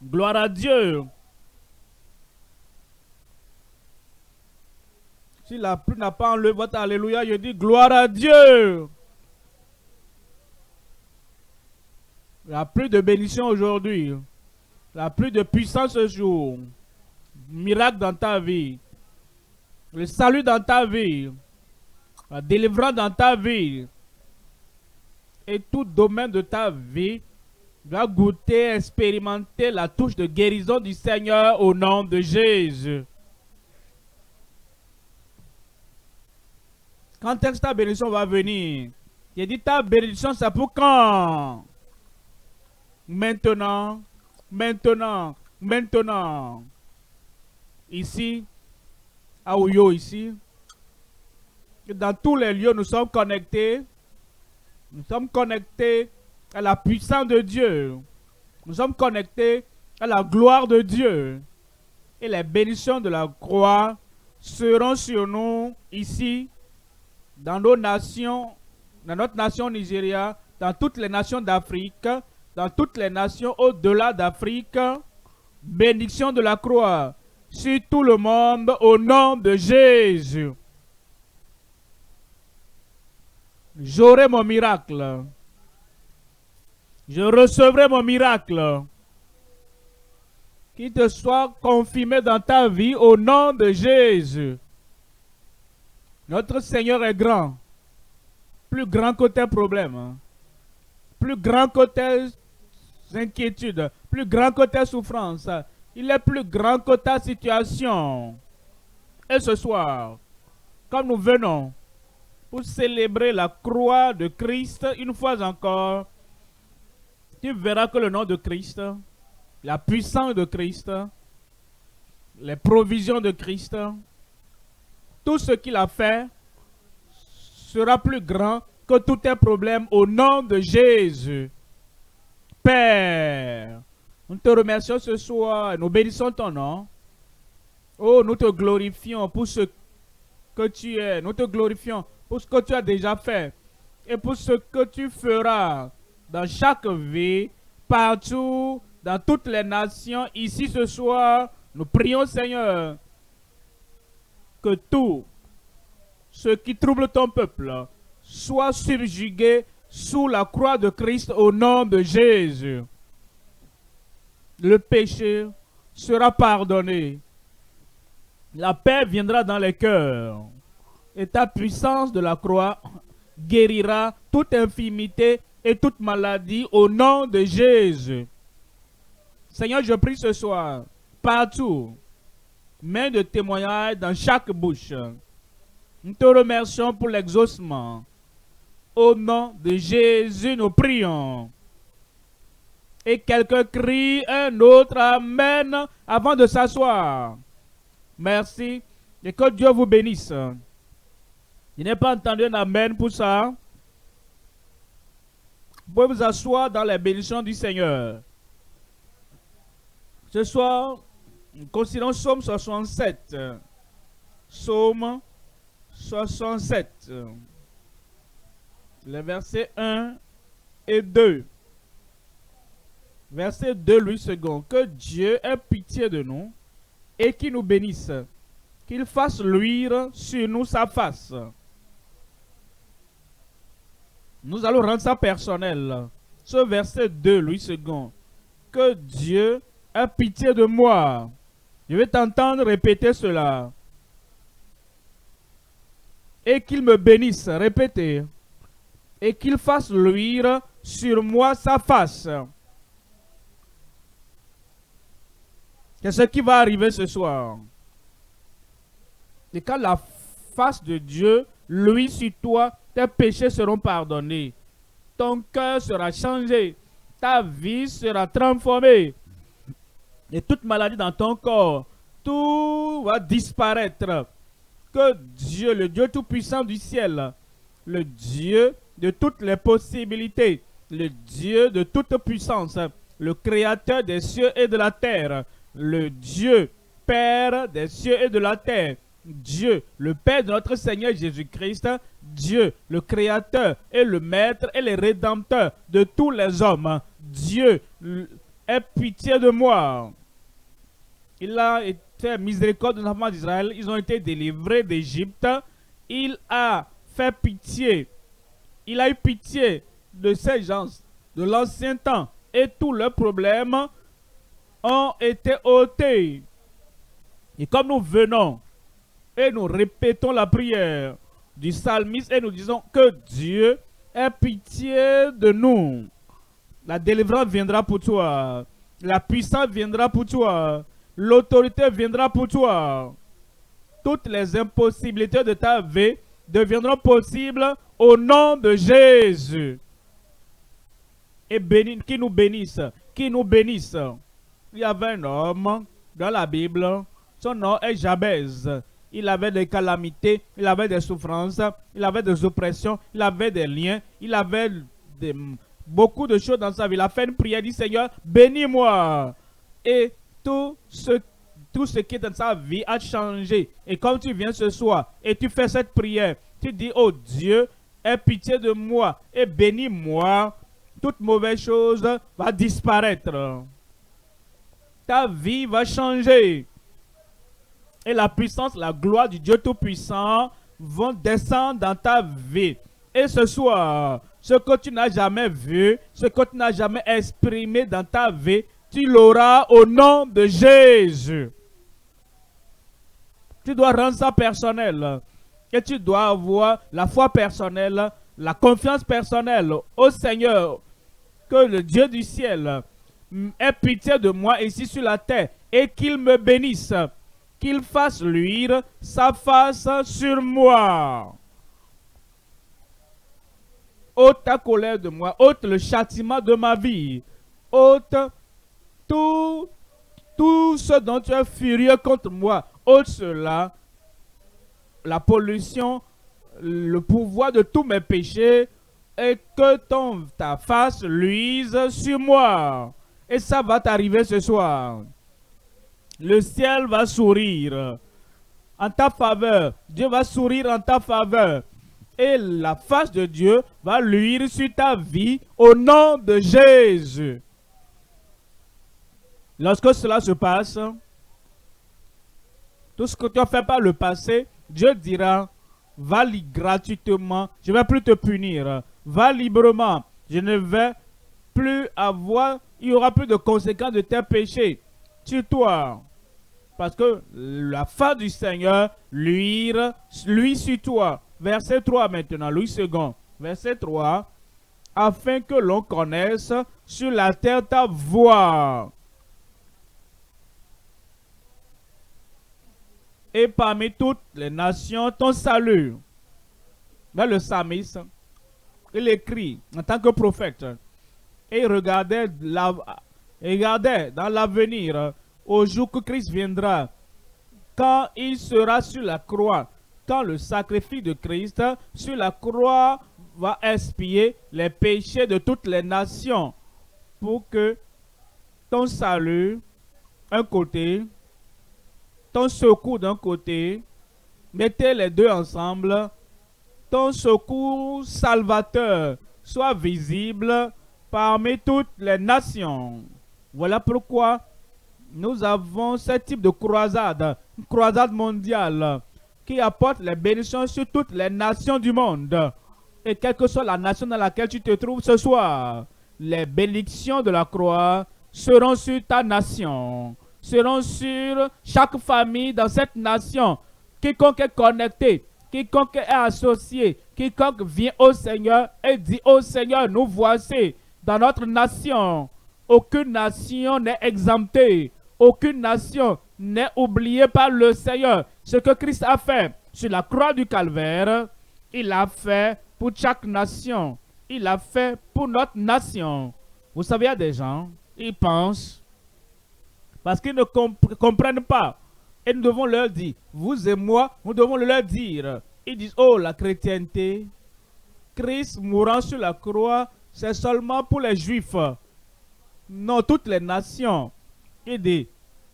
Gloire à Dieu. Si la pluie n'a pas enlevé votre alléluia, je dis gloire à Dieu. La pluie de bénédiction aujourd'hui. La pluie de puissance ce jour. Miracle dans ta vie. Le salut dans ta vie. La délivrance dans ta vie. Et tout domaine de ta vie va goûter, expérimenter la touche de guérison du Seigneur au nom de Jésus. Quand est-ce que ta bénédiction va venir? J'ai dit ta bénédiction, c'est pour quand? Maintenant, maintenant, maintenant. Ici, à Ouyo, ici. Dans tous les lieux, nous sommes connectés. Nous sommes connectés à la puissance de Dieu. Nous sommes connectés à la gloire de Dieu. Et les bénédictions de la croix seront sur nous ici, dans nos nations, dans notre nation Nigeria, dans toutes les nations d'Afrique, dans toutes les nations au-delà d'Afrique. Bénédiction de la croix sur tout le monde au nom de Jésus. J'aurai mon miracle. Je recevrai mon miracle. Qu'il te soit confirmé dans ta vie au nom de Jésus. Notre Seigneur est grand. Plus grand que tes problèmes. Plus grand que tes inquiétudes. Plus grand que tes souffrances. Il est plus grand que ta situation. Et ce soir, comme nous venons pour célébrer la croix de Christ une fois encore, tu verras que le nom de Christ, la puissance de Christ, les provisions de Christ, tout ce qu'il a fait sera plus grand que tous tes problèmes au nom de Jésus. Père, nous te remercions ce soir et nous bénissons ton nom. Oh, nous te glorifions pour ce que tu es. Nous te glorifions pour ce que tu as déjà fait et pour ce que tu feras dans chaque vie, partout, dans toutes les nations. Ici ce soir, nous prions, Seigneur, que tout ce qui trouble ton peuple soit subjugué sous la croix de Christ au nom de Jésus. Le péché sera pardonné. La paix viendra dans les cœurs. Et ta puissance de la croix guérira toute infirmité et toute maladie au nom de Jésus. Seigneur, je prie ce soir, partout, main de témoignage dans chaque bouche. Nous te remercions pour l'exaucement. Au nom de Jésus, nous prions. Et quelqu'un crie un autre Amen avant de s'asseoir. Merci et que Dieu vous bénisse. Je n'ai pas entendu un Amen pour ça. Vous pouvez vous asseoir dans les bénédictions du Seigneur. Ce soir, nous considérons Psaume 67. Psaume 67. Les versets 1 et 2. Verset 2, Louis II. Que Dieu ait pitié de nous et qu'il nous bénisse. Qu'il fasse luire sur nous sa face. Nous allons rendre ça personnel. Ce verset 2, Louis II. Que Dieu ait pitié de moi. Je vais t'entendre répéter cela. Et qu'il me bénisse. Répétez. Et qu'il fasse luire sur moi sa face. C'est ce qui va arriver ce soir. Et quand la face de Dieu luit sur toi, tes péchés seront pardonnés. Ton cœur sera changé. Ta vie sera transformée. Et toute maladie dans ton corps, tout va disparaître. Que Dieu, le Dieu tout-puissant du ciel, le Dieu de toutes les possibilités, le Dieu de toute puissance, le Créateur des cieux et de la terre, le Dieu, Père des cieux et de la terre, Dieu, le Père de notre Seigneur Jésus-Christ, Dieu, le Créateur et le Maître et le Rédempteur de tous les hommes, Dieu aie pitié de moi. Il a été miséricorde des enfants d'Israël. Ils ont été délivrés d'Égypte. Il a fait pitié. Il a eu pitié de ces gens de l'ancien temps. Et tous leurs problèmes ont été ôtés. Et comme nous venons et nous répétons la prière du psalmiste et nous disons que Dieu ait pitié de nous, la délivrance viendra pour toi. La puissance viendra pour toi. L'autorité viendra pour toi. Toutes les impossibilités de ta vie deviendront possibles au nom de Jésus. Et qui nous bénisse. Qui nous bénisse. Il y avait un homme dans la Bible. Son nom est Jabez. Il avait des calamités, il avait des souffrances, il avait des oppressions, il avait des liens, il avait beaucoup de choses dans sa vie. Il a fait une prière, il dit Seigneur, bénis-moi. Et tout ce qui est dans sa vie a changé. Et comme tu viens ce soir et tu fais cette prière, tu dis, oh Dieu, aie pitié de moi et bénis-moi, toute mauvaise chose va disparaître. Ta vie va changer. Et la puissance, la gloire du Dieu Tout-Puissant vont descendre dans ta vie. Et ce soir, ce que tu n'as jamais vu, ce que tu n'as jamais exprimé dans ta vie, tu l'auras au nom de Jésus. Tu dois rendre ça personnel. Et tu dois avoir la foi personnelle, la confiance personnelle au Seigneur. Que le Dieu du ciel ait pitié de moi ici sur la terre et qu'il me bénisse. Qu'il fasse luire sa face sur moi. Ôte ta colère de moi, ôte le châtiment de ma vie, ôte tout ce dont tu es furieux contre moi, ôte cela, la pollution, le pouvoir de tous mes péchés, et que ta face luise sur moi. Et ça va t'arriver ce soir. Le ciel va sourire en ta faveur. Dieu va sourire en ta faveur. Et la face de Dieu va luire sur ta vie au nom de Jésus. Lorsque cela se passe, tout ce que tu as fait par le passé, Dieu dira, va gratuitement, je ne vais plus te punir. Va librement, je ne vais plus avoir, il n'y aura plus de conséquences de tes péchés sur toi. Parce que la face du Seigneur luit sur toi. Verset 3 maintenant, Louis II. Verset 3. Afin que l'on connaisse sur la terre ta voix. Et parmi toutes les nations ton salut. Là, le psalmiste, il écrit en tant que prophète. Et il regardait dans l'avenir. Au jour que Christ viendra, quand il sera sur la croix, quand le sacrifice de Christ sur la croix va expier les péchés de toutes les nations, pour que ton salut, un côté, ton secours d'un côté, mettez les deux ensemble, ton secours salvateur soit visible parmi toutes les nations. Voilà pourquoi nous avons ce type de croisade, une croisade mondiale qui apporte les bénédictions sur toutes les nations du monde. Et quelle que soit la nation dans laquelle tu te trouves ce soir, les bénédictions de la croix seront sur ta nation, seront sur chaque famille dans cette nation. Quiconque est connecté, quiconque est associé, quiconque vient au Seigneur et dit au Seigneur, nous voici dans notre nation. Aucune nation n'est exemptée. Aucune nation n'est oubliée par le Seigneur. Ce que Christ a fait sur la croix du Calvaire, il a fait pour chaque nation. Il a fait pour notre nation. Vous savez, il y a des gens, ils pensent, parce qu'ils ne comprennent pas. Et nous devons leur dire, vous et moi, nous devons leur dire. Ils disent, oh, la chrétienté, Christ mourant sur la croix, c'est seulement pour les Juifs. Non, toutes les nations. Il dit,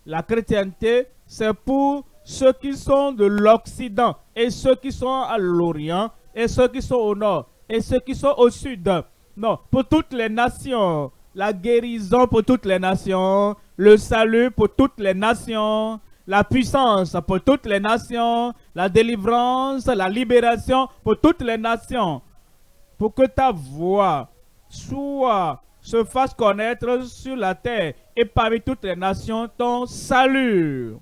la chrétienté, c'est pour ceux qui sont de l'Occident, et ceux qui sont à l'Orient, et ceux qui sont au Nord, et ceux qui sont au Sud. Non, pour toutes les nations. la guérison pour toutes les nations, le salut pour toutes les nations, la puissance pour toutes les nations, la délivrance, la libération pour toutes les nations, pour que ta voix se fasse connaître sur la terre et parmi toutes les nations ton salut.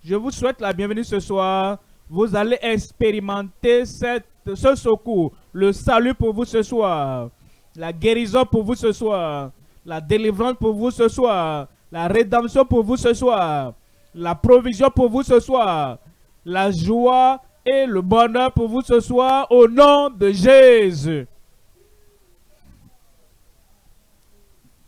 Je vous souhaite la bienvenue ce soir. Vous allez expérimenter ce secours, le salut pour vous ce soir, la guérison pour vous ce soir, la délivrance pour vous ce soir, la rédemption pour vous ce soir, la provision pour vous ce soir, la joie et le bonheur pour vous ce soir au nom de Jésus.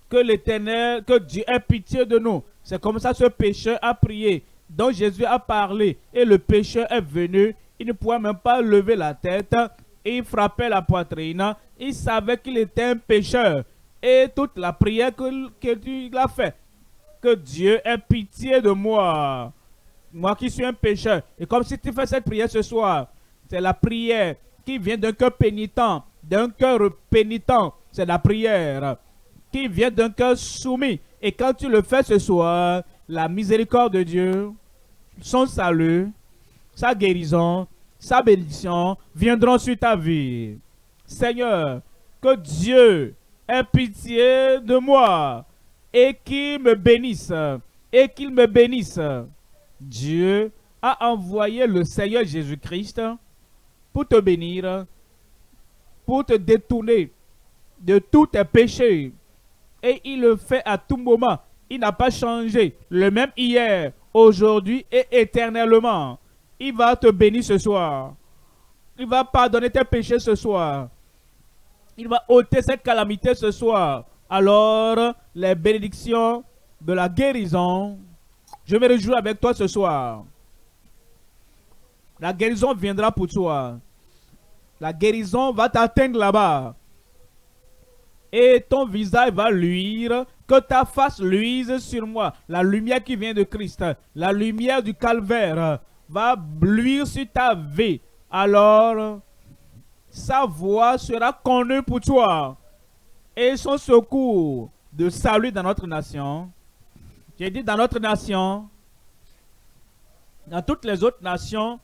Que l'Éternel, que Dieu ait pitié de nous. C'est comme ça ce pécheur a prié, dont Jésus a parlé, et le pécheur est venu. Il ne pouvait même pas lever la tête, et il frappait la poitrine. Il savait qu'il était un pécheur. Et toute la prière qu'il a fait, que Dieu ait pitié de moi, moi qui suis un pécheur. Et comme si tu fais cette prière ce soir, c'est la prière qui vient d'un cœur pénitent, c'est la prière qui vient d'un cœur soumis. Et quand tu le fais ce soir, la miséricorde de Dieu, son salut, sa guérison, sa bénédiction viendront sur ta vie. Seigneur, que Dieu ait pitié de moi et qu'il me bénisse. Et qu'il me bénisse. Dieu a envoyé le Seigneur Jésus-Christ pour te bénir, pour te détourner de tous tes péchés. Et il le fait à tout moment. Il n'a pas changé. Le même hier, aujourd'hui et éternellement. Il va te bénir ce soir. Il va pardonner tes péchés ce soir. Il va ôter cette calamité ce soir. Alors, les bénédictions de la guérison, je me réjouis avec toi ce soir. La guérison viendra pour toi. La guérison va t'atteindre là-bas. Et ton visage va luire, que ta face luise sur moi. La lumière qui vient de Christ, la lumière du calvaire va luire sur ta vie. Alors, sa voix sera connue pour toi. Et son secours de salut dans notre nation. J'ai dit dans notre nation, dans toutes les autres nations,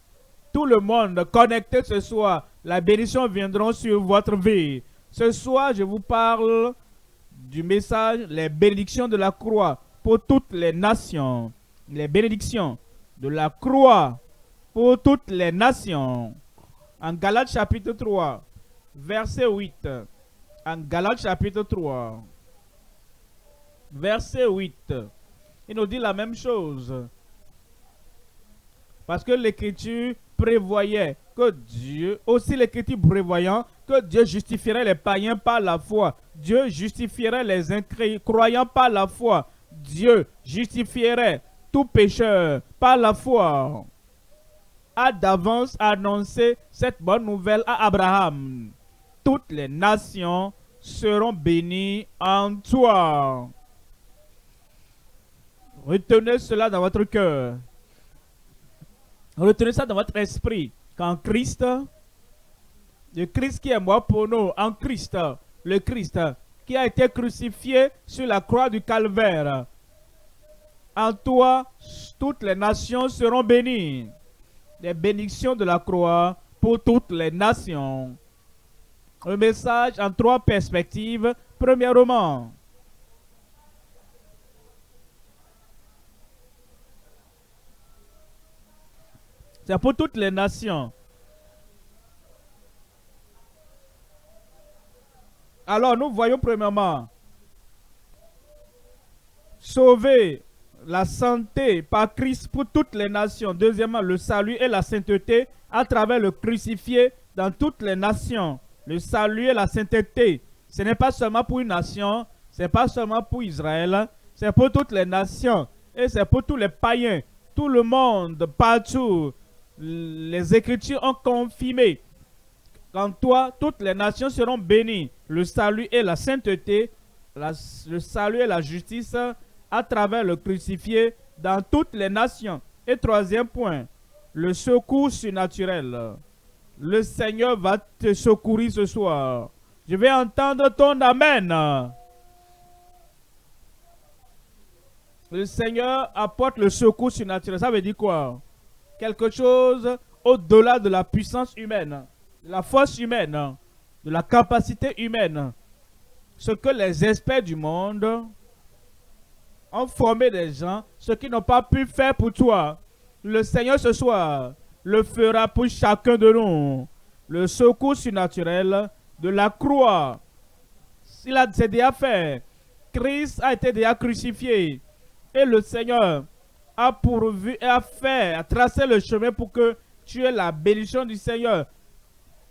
tout le monde connecté ce soir, la bénédiction viendra sur votre vie. Ce soir, je vous parle du message, les bénédictions de la croix pour toutes les nations. Les bénédictions de la croix pour toutes les nations. En Galates chapitre 3, verset 8. En Galates chapitre 3, verset 8. Il nous dit la même chose. Parce que l'Écriture prévoyait que Dieu, aussi l'Écriture prévoyant que Dieu justifierait les païens par la foi. Dieu justifierait les incroyants par la foi. Dieu justifierait tout pécheur par la foi. A d'avance annoncé cette bonne nouvelle à Abraham. Toutes les nations seront bénies en toi. Retenez cela dans votre cœur. Retenez ça dans votre esprit. Qu'en Christ, le Christ qui est mort pour nous, en Christ, le Christ qui a été crucifié sur la croix du calvaire. En toi, toutes les nations seront bénies. Les bénédictions de la croix pour toutes les nations. Un message en trois perspectives. Premièrement, c'est pour toutes les nations. Alors, nous voyons premièrement sauver la santé par Christ pour toutes les nations. Deuxièmement, le salut et la sainteté à travers le crucifié dans toutes les nations. Le salut et la sainteté, ce n'est pas seulement pour une nation, ce n'est pas seulement pour Israël, c'est pour toutes les nations et c'est pour tous les païens, tout le monde, partout. Les Écritures ont confirmé qu'en toi, toutes les nations seront bénies. Le salut et la sainteté, le salut et la justice à travers le crucifié dans toutes les nations. Et troisième point, le secours surnaturel. Le Seigneur va te secourir ce soir. Je vais entendre ton amen. Le Seigneur apporte le secours surnaturel. Ça veut dire quoi? Quelque chose au-delà de la puissance humaine, de la force humaine, de la capacité humaine. Ce que les experts du monde ont formé des gens, ce qu'ils n'ont pas pu faire pour toi. Le Seigneur ce soir le fera pour chacun de nous. Le secours surnaturel de la croix. C'est déjà fait. Christ a été déjà crucifié. Et le Seigneur a pourvu et a tracé le chemin pour que tu aies la bénédiction du Seigneur.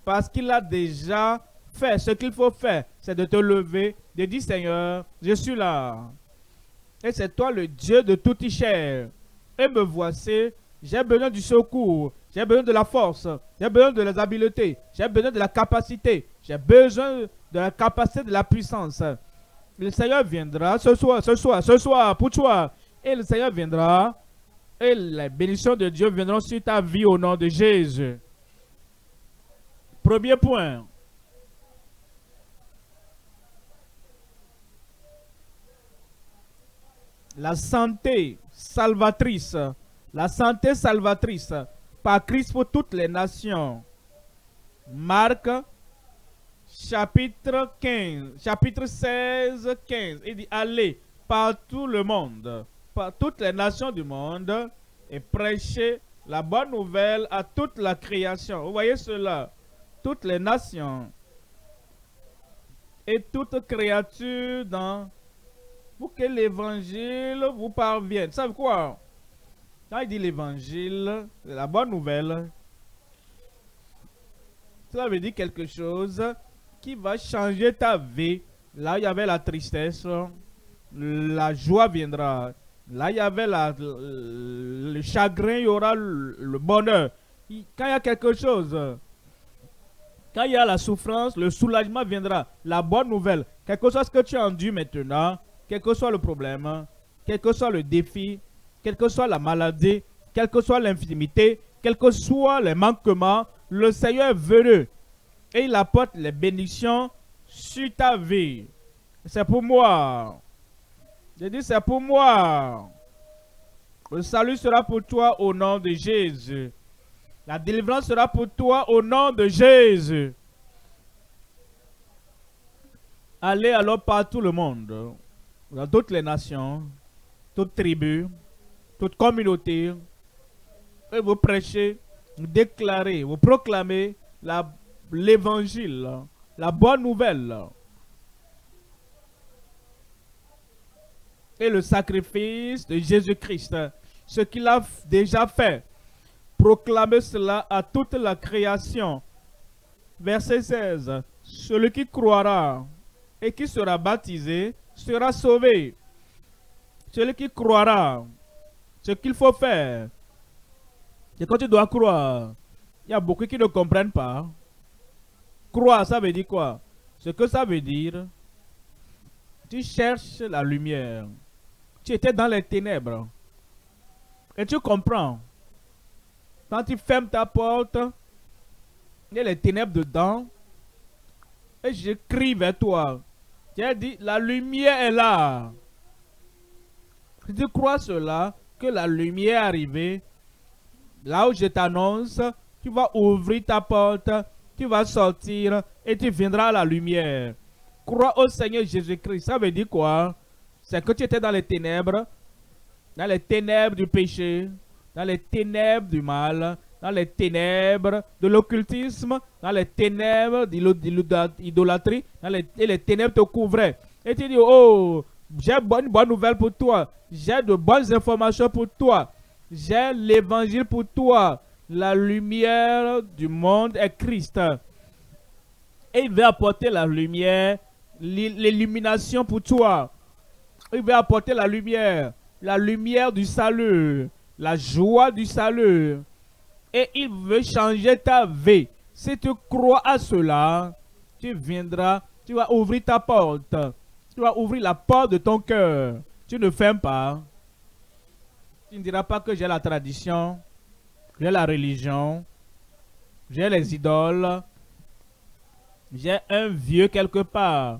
Parce qu'il a déjà fait ce qu'il faut faire. C'est de te lever, de dire Seigneur, je suis là. Et c'est toi le Dieu de toute chair. Et me voici, j'ai besoin du secours. J'ai besoin de la force. J'ai besoin de les habiletés. J'ai besoin de la capacité. J'ai besoin de la capacité de la puissance. Le Seigneur viendra ce soir pour toi. Et le Seigneur viendra. Et les bénédictions de Dieu viendront sur ta vie au nom de Jésus. Premier point. La santé salvatrice. La santé salvatrice par Christ pour toutes les nations. Marc chapitre 15, chapitre 16, 15. Il dit, allez par tout le monde, par toutes les nations du monde et prêchez la bonne nouvelle à toute la création. Vous voyez cela? Toutes les nations et toute créature pour que l'évangile vous parvienne. Vous savez quoi? Quand il dit l'évangile, la bonne nouvelle, cela veut dire quelque chose qui va changer ta vie. Là, il y avait la tristesse, la joie viendra. Là, il y avait le chagrin, il y aura le bonheur. Quand il y a quelque chose, quand il y a la souffrance, le soulagement viendra. La bonne nouvelle, quel que soit ce que tu as enduit maintenant, quel que soit le problème, quel que soit le défi, quelle que soit la maladie, quelle que soit l'infirmité, quels que soient les manquements, le Seigneur est venu et il apporte les bénédictions sur ta vie. C'est pour moi. J'ai dit c'est pour moi. Le salut sera pour toi au nom de Jésus. La délivrance sera pour toi au nom de Jésus. Allez alors par tout le monde, dans toutes les nations, toutes tribus, toute communauté, et vous prêchez, vous déclarez, vous proclamez l'évangile, la bonne nouvelle. Et le sacrifice de Jésus-Christ, ce qu'il a déjà fait. Proclamez cela à toute la création. Verset 16. Celui qui croira et qui sera baptisé sera sauvé. Celui qui croira, ce qu'il faut faire, c'est quand tu dois croire. Il y a beaucoup qui ne comprennent pas. Croire, ça veut dire quoi? Ce que ça veut dire, tu cherches la lumière. Tu étais dans les ténèbres. Et tu comprends. Quand tu fermes ta porte, il y a les ténèbres dedans. Et je crie vers toi. J'ai dit, la lumière est là. Si tu crois cela, que la lumière est arrivée, là où je t'annonce, tu vas ouvrir ta porte, tu vas sortir et tu viendras à la lumière. Crois au Seigneur Jésus-Christ. Ça veut dire quoi? C'est que tu étais dans les ténèbres du péché, dans les ténèbres du mal, dans les ténèbres de l'occultisme, dans les ténèbres de l'idolâtrie, et les ténèbres te couvraient. Et tu dis, oh, j'ai une bonne nouvelle pour toi, j'ai de bonnes informations pour toi, j'ai l'évangile pour toi. La lumière du monde est Christ. Et il veut apporter la lumière, l'illumination pour toi. Il veut apporter la lumière du salut, la joie du salut. Et il veut changer ta vie. Si tu crois à cela, tu viendras, tu vas ouvrir ta porte. Tu vas ouvrir la porte de ton cœur. Tu ne fermes pas. Tu ne diras pas que j'ai la tradition, j'ai la religion, j'ai les idoles, j'ai un vieux quelque part,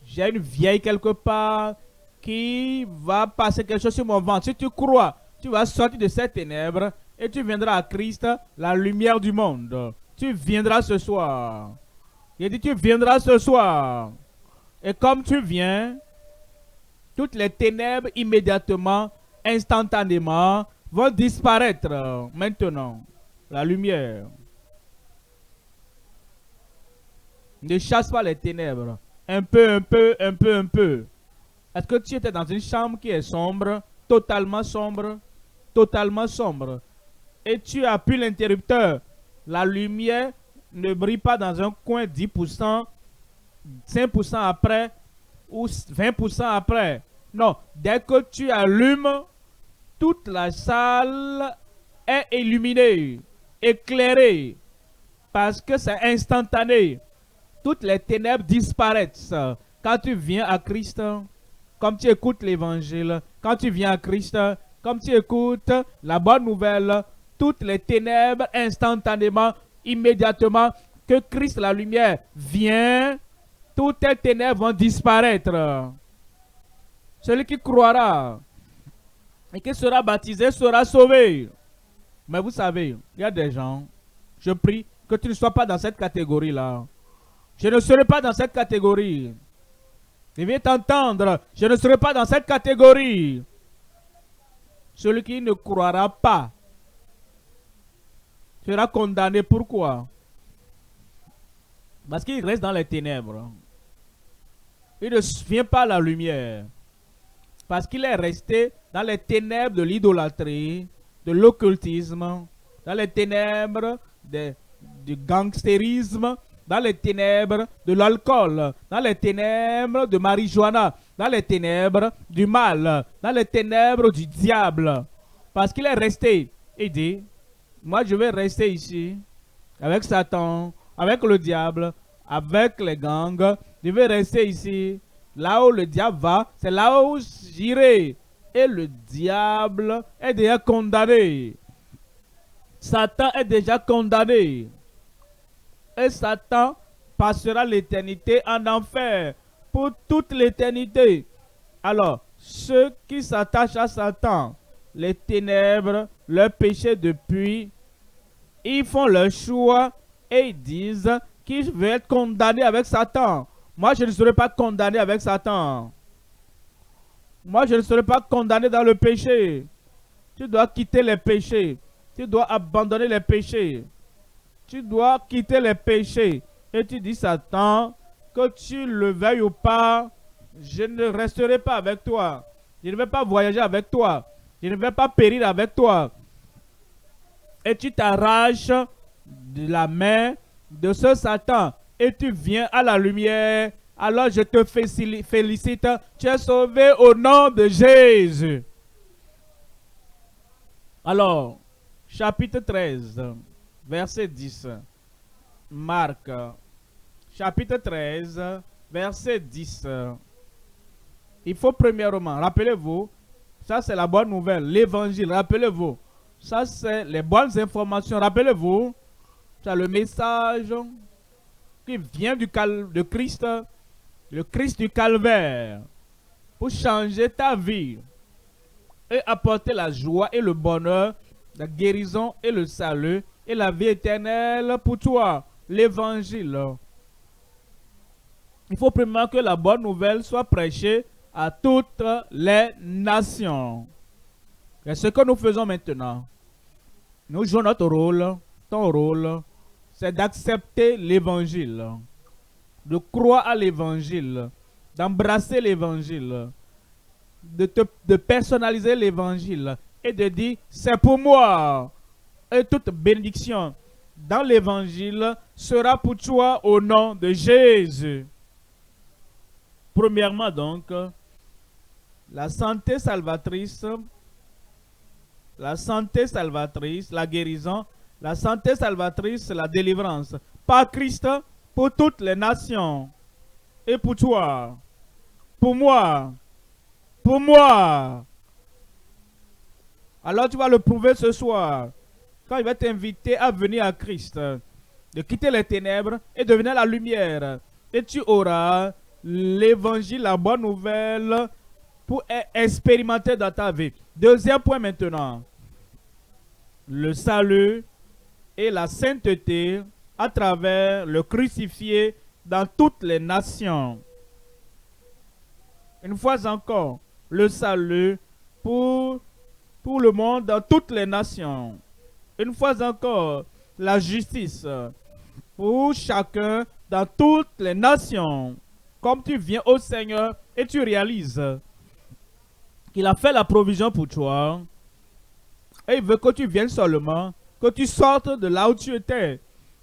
j'ai une vieille quelque part qui va passer quelque chose sur mon ventre. Si tu crois, tu vas sortir de ces ténèbres et tu viendras à Christ, la lumière du monde. Tu viendras ce soir. Il dit, tu viendras ce soir. Et comme tu viens, toutes les ténèbres immédiatement, instantanément, vont disparaître maintenant. La lumière. Ne chasse pas les ténèbres. Un peu, un peu, un peu, un peu. Est-ce que tu étais dans une chambre qui est sombre, totalement sombre, totalement sombre, et tu appuies l'interrupteur? La lumière ne brille pas dans un coin 10%, 5% après ou 20% après. Non, dès que tu allumes, toute la salle est illuminée, éclairée, parce que c'est instantané. Toutes les ténèbres disparaissent quand tu viens à Christ, comme tu écoutes l'évangile, quand tu viens à Christ, comme tu écoutes la bonne nouvelle, toutes les ténèbres instantanément, immédiatement, que Christ, la lumière, vient, toutes les ténèbres vont disparaître. Celui qui croira et qui sera baptisé sera sauvé. Mais vous savez, il y a des gens, je prie que tu ne sois pas dans cette catégorie-là. Je ne serai pas dans cette catégorie. Je viens t'entendre. Je ne serai pas dans cette catégorie. Celui qui ne croira pas sera condamné. Pourquoi? Parce qu'il reste dans les ténèbres. Il ne vient pas à la lumière. Parce qu'il est resté dans les ténèbres de l'idolâtrie, de l'occultisme, dans les ténèbres du gangstérisme, dans les ténèbres de l'alcool, dans les ténèbres de marijuana, dans les ténèbres du mal, dans les ténèbres du diable. Parce qu'il est resté. Il dit, moi je vais rester ici, avec Satan, avec le diable, avec les gangs. Je vais rester ici. Là où le diable va, c'est là où j'irai. Et le diable est déjà condamné. Satan est déjà condamné. Et Satan passera l'éternité en enfer pour toute l'éternité. Alors, ceux qui s'attachent à Satan, les ténèbres, leur péché depuis, ils font leur choix et ils disent qu'ils veulent être condamnés avec Satan. Moi, je ne serai pas condamné avec Satan. Moi, je ne serai pas condamné dans le péché. Tu dois quitter les péchés. Tu dois abandonner les péchés. Tu dois quitter les péchés. Et tu dis, Satan, que tu le veuilles ou pas, je ne resterai pas avec toi. Je ne vais pas voyager avec toi. Je ne vais pas périr avec toi. Et tu t'arraches de la main de ce Satan. Et tu viens à la lumière. Alors je te félicite. Tu es sauvé au nom de Jésus. Alors, chapitre 13. Verset 10. Marc, chapitre 13, verset 10. Il faut premièrement, rappelez-vous, ça c'est la bonne nouvelle, l'évangile, rappelez-vous. Ça c'est les bonnes informations, rappelez-vous. C'est le message qui vient de Christ, le Christ du calvaire, pour changer ta vie et apporter la joie et le bonheur, la guérison et le salut et la vie éternelle pour toi, l'évangile. Il faut premièrement que la bonne nouvelle soit prêchée à toutes les nations. Et ce que nous faisons maintenant, nous jouons notre rôle, ton rôle, c'est d'accepter l'évangile, de croire à l'évangile, d'embrasser l'évangile, de personnaliser l'évangile et de dire, c'est pour moi. Et toute bénédiction dans l'évangile sera pour toi au nom de Jésus. Premièrement donc, la santé salvatrice, la guérison, la santé salvatrice, la délivrance. Par Christ, pour toutes les nations. Et pour toi, pour moi, pour moi. Alors tu vas le prouver ce soir. Quand il va t'inviter à venir à Christ, de quitter les ténèbres et de venir à la lumière. Et tu auras l'évangile, la bonne nouvelle, pour expérimenter dans ta vie. Deuxième point maintenant. Le salut et la sainteté à travers le crucifié dans toutes les nations. Une fois encore, le salut pour le monde dans toutes les nations. Une fois encore, la justice pour chacun dans toutes les nations. Comme tu viens au Seigneur et tu réalises qu'il a fait la provision pour toi, et il veut que tu viennes seulement, que tu sortes de là où tu étais,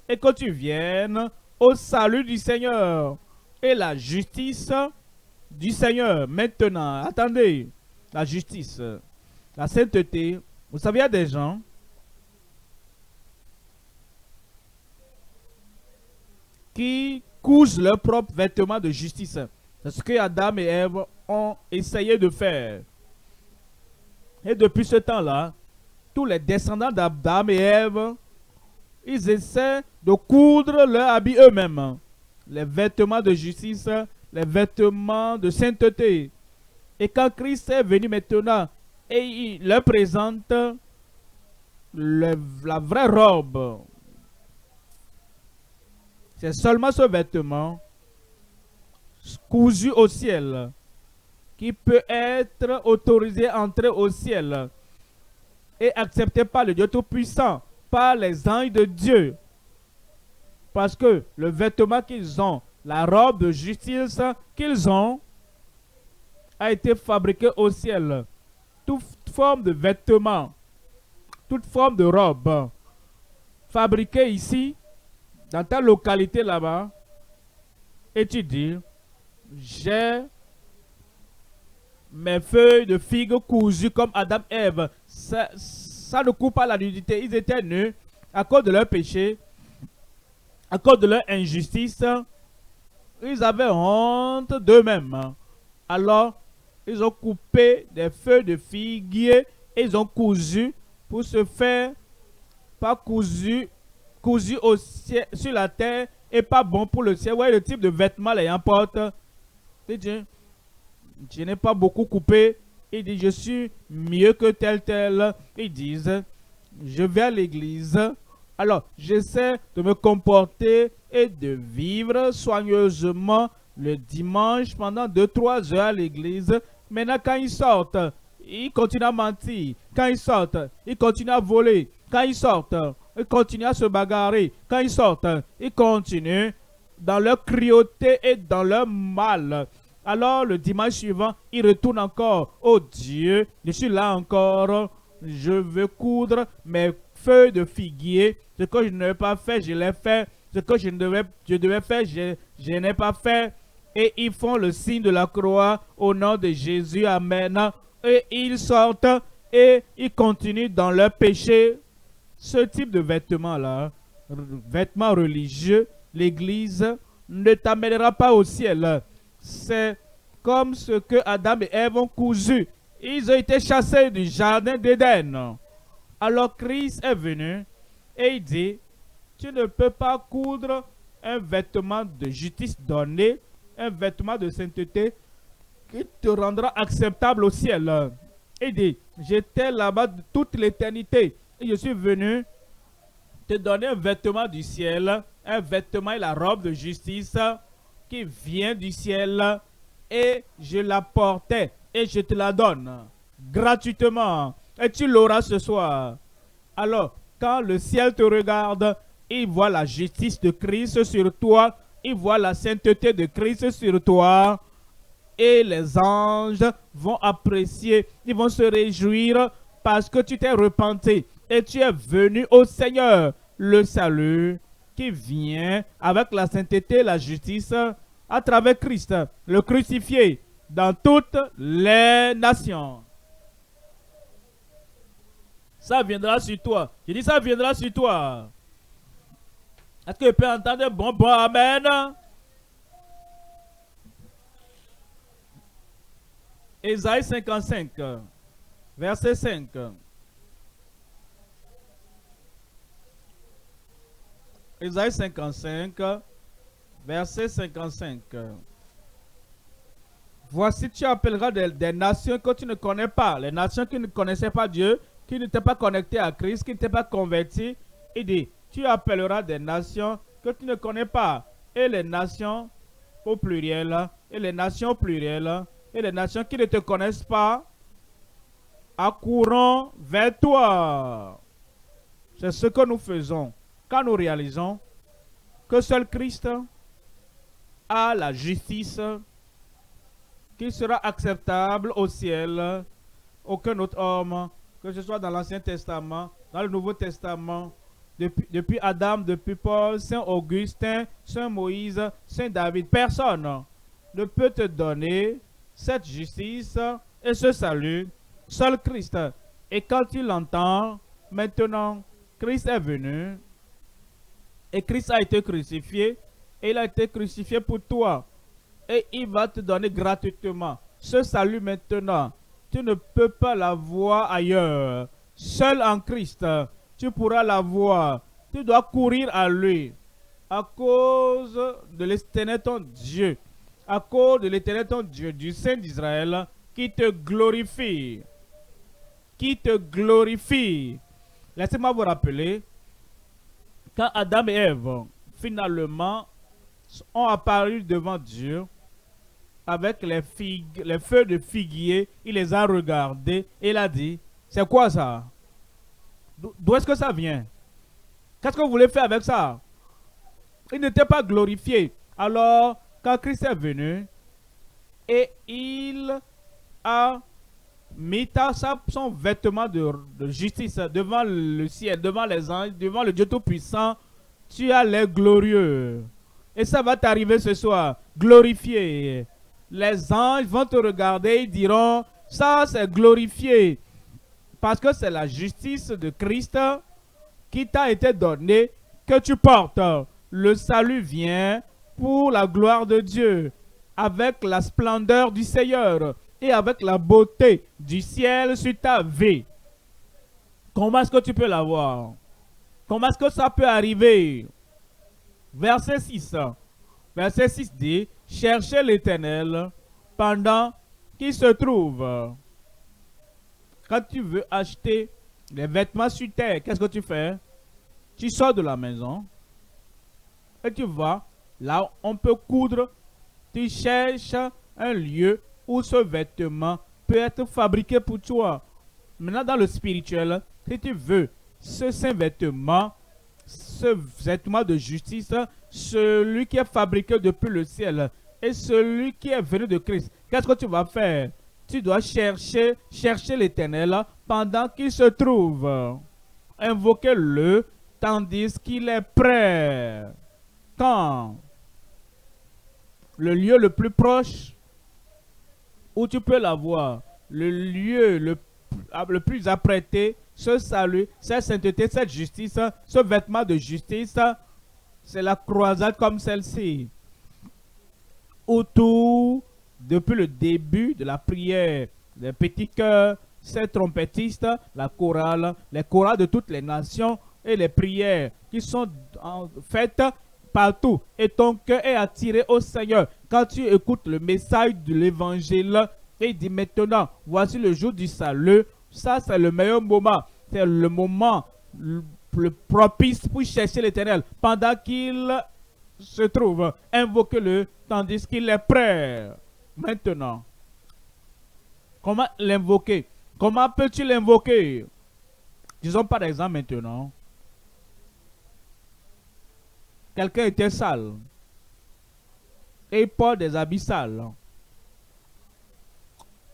et que tu viennes au salut du Seigneur et la justice du Seigneur. Maintenant, attendez, la justice, la sainteté. Vous savez, il y a des gens qui cousent leurs propres vêtements de justice. C'est ce que Adam et Ève ont essayé de faire. Et depuis ce temps-là, tous les descendants d'Adam et Ève, ils essaient de coudre leur habit eux-mêmes. Les vêtements de justice, les vêtements de sainteté. Et quand Christ est venu maintenant et il leur présente la vraie robe, c'est seulement ce vêtement cousu au ciel qui peut être autorisé à entrer au ciel et accepté par le Dieu Tout-Puissant, par les anges de Dieu. Parce que le vêtement qu'ils ont, la robe de justice qu'ils ont, a été fabriqué au ciel. Toute forme de vêtement, toute forme de robe fabriquée ici, dans ta localité là-bas, et tu dis, j'ai mes feuilles de figues cousues comme Adam et Ève. Ça ne coupe pas la nudité. Ils étaient nus à cause de leur péché, à cause de leur injustice. Ils avaient honte d'eux-mêmes. Alors, ils ont coupé des feuilles de figuier et ils ont cousu pour se faire, pas cousu au ciel, sur la terre et pas bon pour le ciel. Ouais, le type de vêtements les importe. Je n'ai pas beaucoup coupé. Il dit, je suis mieux que tel. Ils disent, je vais à l'église. Alors, j'essaie de me comporter et de vivre soigneusement le dimanche pendant 2-3 heures à l'église. Maintenant, quand ils sortent, ils continuent à mentir. Quand ils sortent, ils continuent à voler. Quand ils sortent, ils continuent à se bagarrer. Quand ils sortent, ils continuent dans leur cruauté et dans leur mal. Alors, le dimanche suivant, ils retournent encore. Oh Dieu, je suis là encore. Je veux coudre mes feuilles de figuier. Ce que je n'avais pas fait, je l'ai fait. Ce que je devais faire, je n'ai pas fait. Et ils font le signe de la croix au nom de Jésus. Amen. Et ils sortent et ils continuent dans leur péché. Ce type de vêtements-là, vêtements religieux, l'Église ne t'amènera pas au ciel. C'est comme ce que Adam et Ève ont cousu. Ils ont été chassés du jardin d'Éden. Alors Christ est venu et il dit, tu ne peux pas coudre un vêtement de justice donné, un vêtement de sainteté qui te rendra acceptable au ciel. Il dit, j'étais là-bas de toute l'éternité et je suis venu te donner un vêtement du ciel, un vêtement et la robe de justice qui vient du ciel et je la portais et je te la donne gratuitement et tu l'auras ce soir. Alors, quand le ciel te regarde, il voit la justice de Christ sur toi, il voit la sainteté de Christ sur toi et les anges vont apprécier, ils vont se réjouir parce que tu t'es repenti et tu es venu au Seigneur. Le salut qui vient avec la sainteté et la justice à travers Christ, le crucifié, dans toutes les nations. Ça viendra sur toi. Je dis ça viendra sur toi. Est-ce que je peux entendre un bon amen? Ésaïe 55, verset 5. Ésaïe 55, verset 55. Voici, tu appelleras des nations que tu ne connais pas, les nations qui ne connaissaient pas Dieu, qui n'étaient pas connectées à Christ, qui n'étaient pas converties. Il dit, tu appelleras des nations que tu ne connais pas, et les nations au pluriel, et les nations au pluriel, et les nations qui ne te connaissent pas, accourront vers toi. C'est ce que nous faisons quand nous réalisons que seul Christ a la justice qui sera acceptable au ciel. Aucun autre homme, que ce soit dans l'Ancien Testament, dans le Nouveau Testament, depuis Adam, depuis Paul, Saint Augustin, Saint Moïse, Saint David, personne ne peut te donner cette justice et ce salut, seul Christ. Et quand tu l'entends, maintenant, Christ est venu et Christ a été crucifié et il a été crucifié pour toi. Et il va te donner gratuitement ce salut maintenant. Tu ne peux pas l'avoir ailleurs. Seul en Christ, tu pourras l'avoir. Tu dois courir à lui. À cause de l'Éternel ton Dieu. À cause de l'Éternel ton Dieu, du Saint d'Israël, qui te glorifie. Qui te glorifie. Laissez-moi vous rappeler, quand Adam et Ève, finalement, ont apparu devant Dieu, avec les feuilles de figuier, il les a regardées et il a dit, c'est quoi ça? D'où est-ce que ça vient? Qu'est-ce que vous voulez faire avec ça? Il n'était pas glorifié. Alors, quand Christ est venu, et il a mis son vêtement de justice devant le ciel, devant les anges, devant le Dieu Tout-Puissant, tu as l'air glorieux. Et ça va t'arriver ce soir, glorifié. Les anges vont te regarder et diront, ça c'est glorifié. Parce que c'est la justice de Christ qui t'a été donnée que tu portes. Le salut vient pour la gloire de Dieu, avec la splendeur du Seigneur et avec la beauté du ciel sur ta vie. Comment est-ce que tu peux l'avoir? Comment est-ce que ça peut arriver? Verset 6. Verset 6 dit, cherchez l'Éternel pendant qu'il se trouve. Quand tu veux acheter des vêtements sur terre, qu'est-ce que tu fais? Tu sors de la maison et tu vas là où on peut coudre. Tu cherches un lieu où ce vêtement peut être fabriqué pour toi. Maintenant, dans le spirituel, si tu veux ce saint vêtement, ce vêtement de justice, celui qui est fabriqué depuis le ciel et celui qui est venu de Christ, qu'est-ce que tu vas faire? Tu dois chercher l'Éternel pendant qu'il se trouve. Invoquez-le tandis qu'il est prêt. Quand? Le lieu le plus proche où tu peux l'avoir, le lieu le plus apprêté, ce salut, cette sainteté, cette justice, ce vêtement de justice, c'est la croisade comme celle-ci. Autour, depuis le début de la prière, les petits chœurs, ces trompettistes, la chorale, les chorales de toutes les nations et les prières qui sont faites partout. Et ton cœur est attiré au Seigneur. Quand tu écoutes le message de l'évangile, et il dit maintenant, voici le jour du salut. Ça, c'est le meilleur moment. C'est le moment le propice pour chercher l'Éternel. Pendant qu'il se trouve, invoque-le tandis qu'il est prêt. Maintenant, comment l'invoquer? Comment peux-tu l'invoquer? Disons par exemple maintenant, quelqu'un était sale et il porte des habits sales.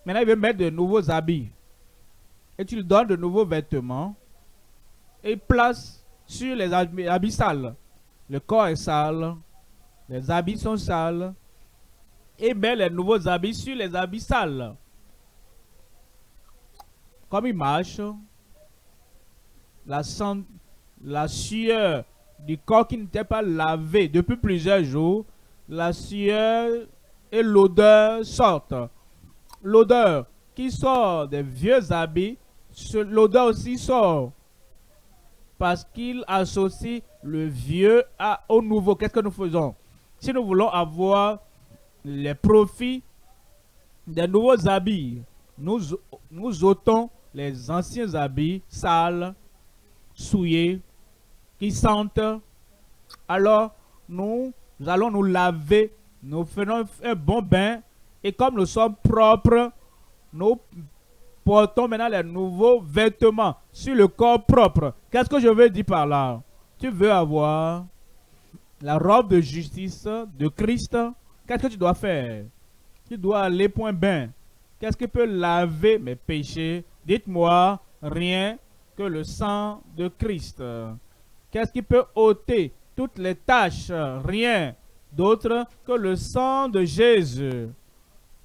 Maintenant, il veut mettre de nouveaux habits. Et tu lui donnes de nouveaux vêtements. Et il place sur les habits sales. Le corps est sale. Les habits sont sales. Et met les nouveaux habits sur les habits sales. Comme il marche, la sueur du corps qui n'était pas lavé depuis plusieurs jours, la sueur et l'odeur sortent. L'odeur qui sort des vieux habits, l'odeur aussi sort. Parce qu'il associe le vieux au nouveau. Qu'est-ce que nous faisons? Si nous voulons avoir les profits des nouveaux habits. Nous ôtons les anciens habits sales, souillés, qui sentent. Alors, nous allons nous laver, nous faisons un bon bain, et comme nous sommes propres, nous portons maintenant les nouveaux vêtements sur le corps propre. Qu'est-ce que je veux dire par là? Tu veux avoir la robe de justice de Christ. Qu'est-ce que tu dois faire? Tu dois aller point bain. Qu'est-ce qui peut laver mes péchés? Dites-moi, rien que le sang de Christ. Qu'est-ce qui peut ôter toutes les taches? Rien d'autre que le sang de Jésus.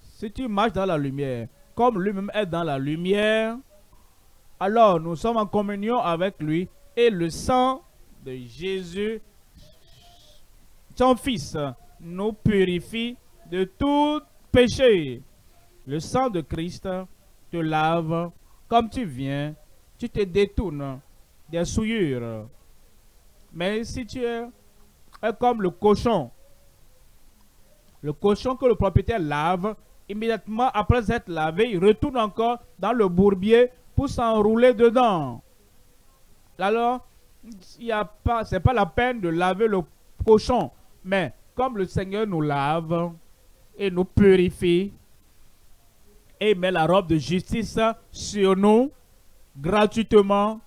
Si tu marches dans la lumière, comme lui-même est dans la lumière, alors nous sommes en communion avec lui et le sang de Jésus, son Fils, nous purifie de tout péché. Le sang de Christ te lave comme tu viens, tu te détournes des souillures. Mais si tu es comme le cochon que le propriétaire lave, immédiatement après être lavé, il retourne encore dans le bourbier pour s'enrouler dedans. Alors, ce n'est pas la peine de laver le cochon, mais comme le Seigneur nous lave et nous purifie et met la robe de justice sur nous gratuitement,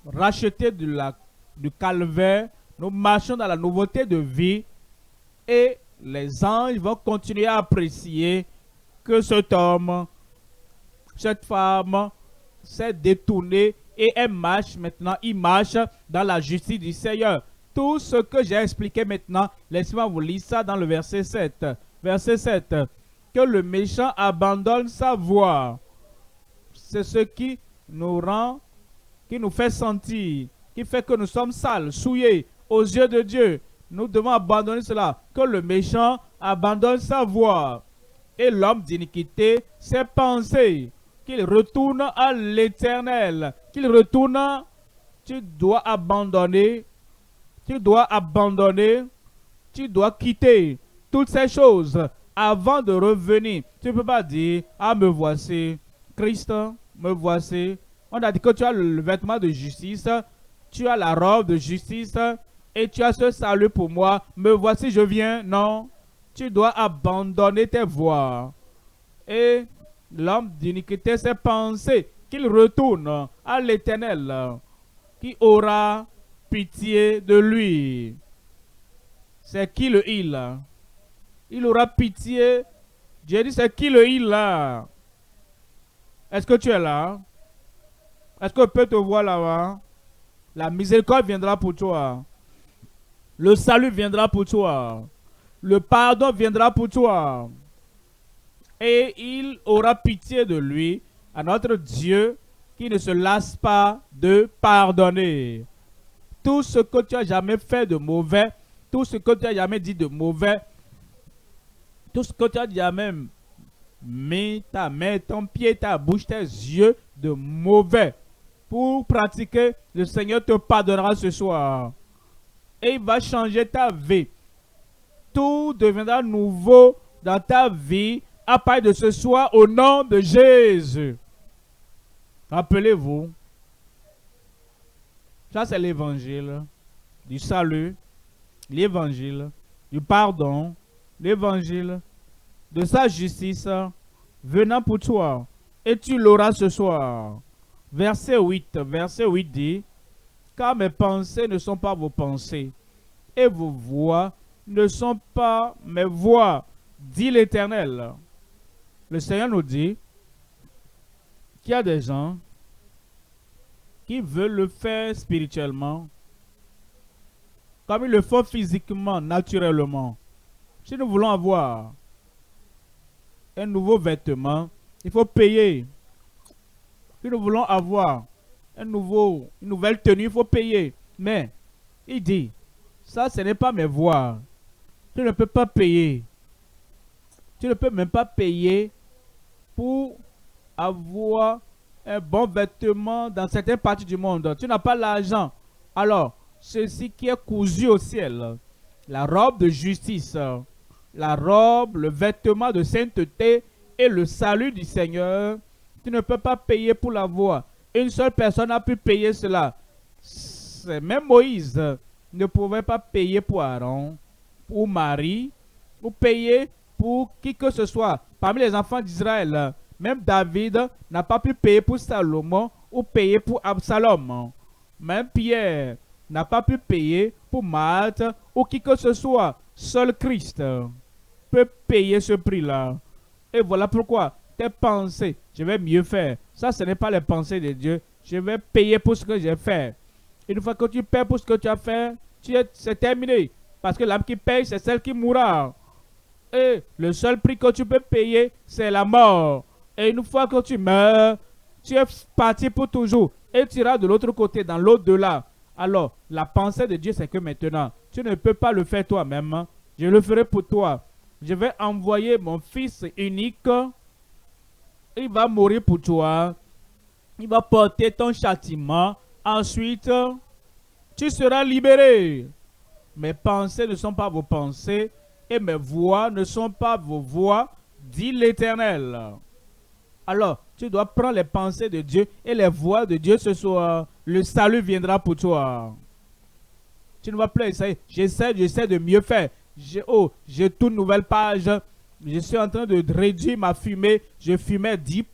racheté du calvaire, nous marchons dans la nouveauté de vie et les anges vont continuer à apprécier que cet homme, cette femme s'est détourné et elle marche maintenant, il marche dans la justice du Seigneur. Tout ce que j'ai expliqué maintenant, laissez-moi vous lire ça dans le verset 7. Verset 7. Que le méchant abandonne sa voie. C'est ce qui nous rend, qui nous fait sentir, qui fait que nous sommes sales, souillés aux yeux de Dieu. Nous devons abandonner cela. Que le méchant abandonne sa voie. Et l'homme d'iniquité ses pensées. Qu'il retourne à l'Éternel. Qu'il retourne. Tu dois abandonner. Tu dois abandonner. Tu dois quitter toutes ces choses avant de revenir. Tu ne peux pas dire, ah me voici, Christ, me voici. On a dit que tu as le vêtement de justice. Tu as la robe de justice. Et tu as ce salut pour moi. Me voici, je viens. Non. Tu dois abandonner tes voies. Et l'homme d'iniquité s'est pensé qu'il retourne à l'Éternel, qui aura pitié de lui. C'est qui le il? Il aura pitié. J'ai dit, c'est qui le il là? Est-ce que tu es là? Est-ce que je peux te voir là-bas? La miséricorde viendra pour toi. Le salut viendra pour toi. Le pardon viendra pour toi. Et il aura pitié de lui, à notre Dieu, qui ne se lasse pas de pardonner. Tout ce que tu as jamais fait de mauvais, tout ce que tu as jamais dit de mauvais, tout ce que tu as jamais mis ta main, ton pied, ta bouche, tes yeux de mauvais pour pratiquer, le Seigneur te pardonnera ce soir. Et il va changer ta vie. Tout deviendra nouveau dans ta vie à partir de ce soir au nom de Jésus. Rappelez-vous, ça c'est l'évangile du salut, l'évangile du pardon, l'évangile de sa justice venant pour toi. Et tu l'auras ce soir. Verset 8 dit, car mes pensées ne sont pas vos pensées, et vos voix ne sont pas mes voix, dit l'Éternel. Le Seigneur nous dit qu'il y a des gens qui veulent le faire spirituellement, comme ils le font physiquement, naturellement. Si nous voulons avoir un nouveau vêtement, il faut payer. Si nous voulons avoir une nouvelle tenue, il faut payer. Mais, il dit, ça, ce n'est pas mes voies. Tu ne peux pas payer. Tu ne peux même pas payer pour avoir un bon vêtement dans certaines parties du monde. Tu n'as pas l'argent. Alors, ceci qui est cousu au ciel, la robe de justice, la robe, le vêtement de sainteté et le salut du Seigneur, tu ne peux pas payer pour l'avoir. Une seule personne a pu payer cela. Même Moïse ne pouvait pas payer pour Aaron, pour Marie, ou payer pour qui que ce soit. Parmi les enfants d'Israël, même David n'a pas pu payer pour Salomon ou payer pour Absalom. Même Pierre n'a pas pu payer pour Marthe ou qui que ce soit. Seul Christ peut payer ce prix-là. Et voilà pourquoi tes pensées, je vais mieux faire. Ça, ce n'est pas les pensées de Dieu. Je vais payer pour ce que j'ai fait. Une fois que tu paies pour ce que tu as fait, c'est terminé. Parce que l'âme qui paye, c'est celle qui mourra. Et le seul prix que tu peux payer, c'est la mort. Et une fois que tu meurs, tu es parti pour toujours. Et tu iras de l'autre côté, dans l'au-delà. Alors, la pensée de Dieu, c'est que maintenant, tu ne peux pas le faire toi-même. Je le ferai pour toi. Je vais envoyer mon fils unique. Il va mourir pour toi. Il va porter ton châtiment. Ensuite, tu seras libéré. Mes pensées ne sont pas vos pensées et mes voix ne sont pas vos voix, dit l'Éternel. Alors, tu dois prendre les pensées de Dieu et les voix de Dieu ce soir. Le salut viendra pour toi. Tu ne vas plus essayer. J'essaie de mieux faire. J'ai toute nouvelle page. Je suis en train de réduire ma fumée. Je fumais 10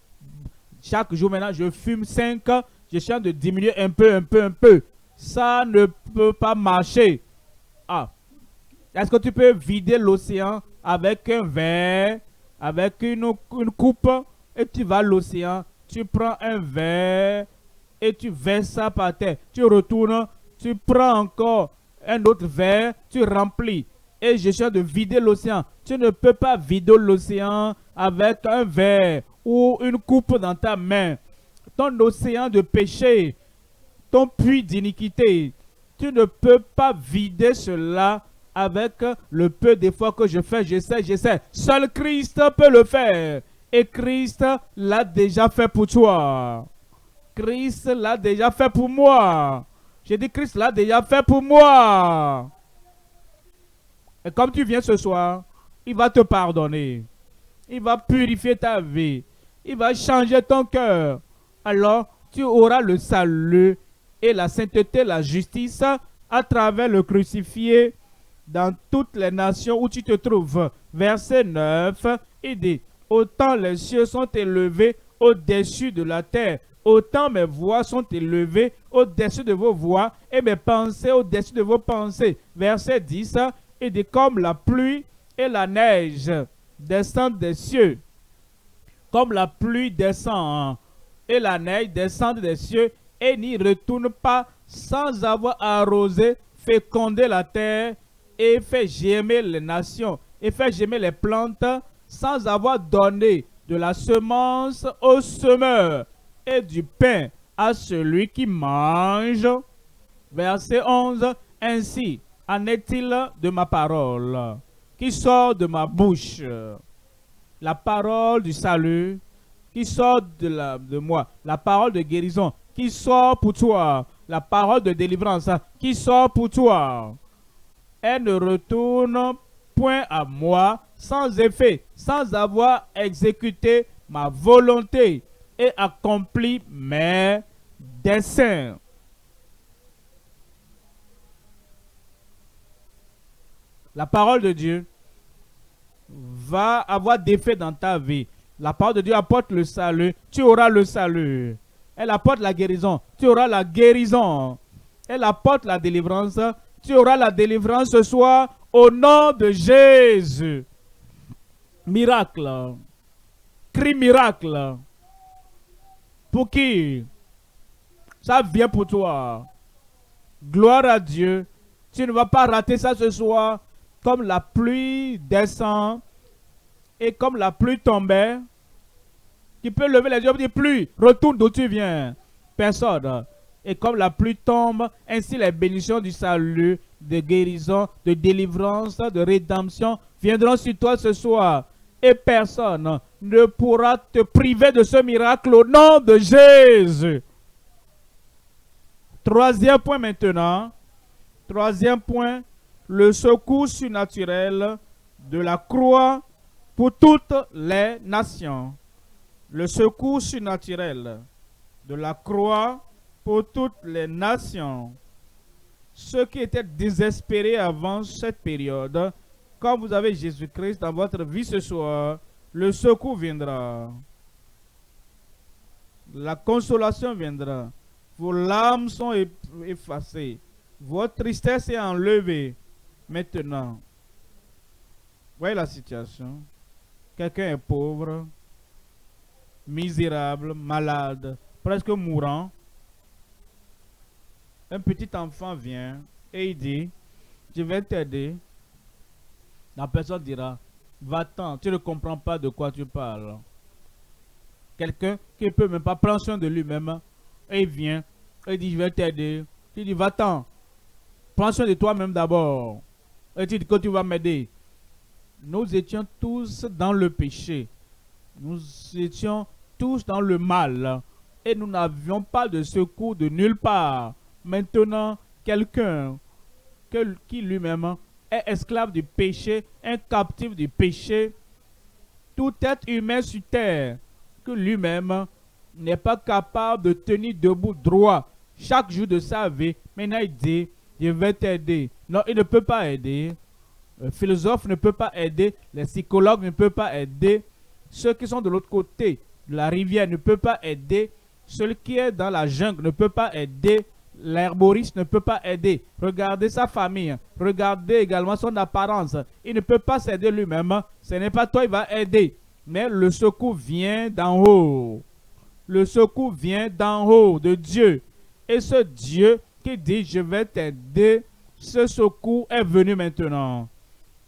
chaque jour. Maintenant, je fume 5. Je suis en train de diminuer un peu. Ça ne peut pas marcher. Ah. Est-ce que tu peux vider l'océan avec un verre, avec une coupe, et tu vas à l'océan, tu prends un verre et tu verses ça par terre. Tu retournes, tu prends encore un autre verre, tu remplis. Et je suis en train de vider l'océan. Tu ne peux pas vider l'océan avec un verre ou une coupe dans ta main. Ton océan de péché, ton puits d'iniquité, tu ne peux pas vider cela avec le peu d'efforts que je fais. J'essaie. Seul Christ peut le faire. Et Christ l'a déjà fait pour toi. Christ l'a déjà fait pour moi. J'ai dit Christ l'a déjà fait pour moi. Et comme tu viens ce soir, il va te pardonner. Il va purifier ta vie. Il va changer ton cœur. Alors, tu auras le salut et la sainteté, la justice à travers le crucifié dans toutes les nations où tu te trouves. Verset 9, il dit, autant les cieux sont élevés au-dessus de la terre, autant mes voix sont élevées au-dessus de vos voix et mes pensées au-dessus de vos pensées. Verset 10, il dit, comme la pluie et la neige descendent des cieux, comme la pluie descend et la neige descend des cieux et n'y retourne pas sans avoir arrosé, fécondé la terre et fait germer les nations et fait germer les plantes sans avoir donné de la semence au semeur et du pain à celui qui mange. Verset 11. Ainsi en est-il de ma parole qui sort de ma bouche, la parole du salut qui sort de moi, la parole de guérison qui sort pour toi, la parole de délivrance qui sort pour toi. Elle ne retourne point à moi sans effet, sans avoir exécuté ma volonté et accompli mes desseins. La parole de Dieu va avoir d'effet dans ta vie. La parole de Dieu apporte le salut, tu auras le salut. Elle apporte la guérison, tu auras la guérison. Elle apporte la délivrance, tu auras la délivrance ce soir au nom de Jésus. Miracle. Crie miracle. Pour qui? Ça vient pour toi. Gloire à Dieu. Tu ne vas pas rater ça ce soir. Comme la pluie descend et comme la pluie tombait, tu peux lever les yeux et dire pluie, retourne d'où tu viens. Personne. Et comme la pluie tombe, ainsi les bénédictions du salut, de guérison, de délivrance, de rédemption viendront sur toi ce soir. Et personne ne pourra te priver de ce miracle au nom de Jésus. Troisième point maintenant. Troisième point. Le secours surnaturel de la croix pour toutes les nations. Le secours surnaturel de la croix pour toutes les nations. Ceux qui étaient désespérés avant cette période, quand vous avez Jésus-Christ dans votre vie ce soir, le secours viendra. La consolation viendra. Vos larmes sont effacées. Votre tristesse est enlevée. Maintenant, voyez la situation. Quelqu'un est pauvre, misérable, malade, presque mourant. Un petit enfant vient et il dit, je vais t'aider. La personne dira, va-t'en, tu ne comprends pas de quoi tu parles. Quelqu'un qui ne peut même pas prendre soin de lui-même, et il vient, et il dit, je vais t'aider. Il dit, va-t'en, prends soin de toi-même d'abord. Et tu dis que tu vas m'aider. Nous étions tous dans le péché. Nous étions tous dans le mal. Et nous n'avions pas de secours de nulle part. Maintenant, quelqu'un qui lui-même est esclave du péché, un captif du péché, tout être humain sur terre, que lui-même n'est pas capable de tenir debout droit chaque jour de sa vie, maintenant il dit, je vais t'aider. Non, il ne peut pas aider. Le philosophe ne peut pas aider. Les psychologues ne peuvent pas aider. Ceux qui sont de l'autre côté de la rivière ne peuvent pas aider. Celui qui est dans la jungle ne peut pas aider. L'herboriste ne peut pas aider. Regardez sa famille. Regardez également son apparence. Il ne peut pas s'aider lui-même. Ce n'est pas toi, il va aider. Mais le secours vient d'en haut. Le secours vient d'en haut de Dieu. Et ce Dieu qui dit, je vais t'aider, ce secours est venu maintenant.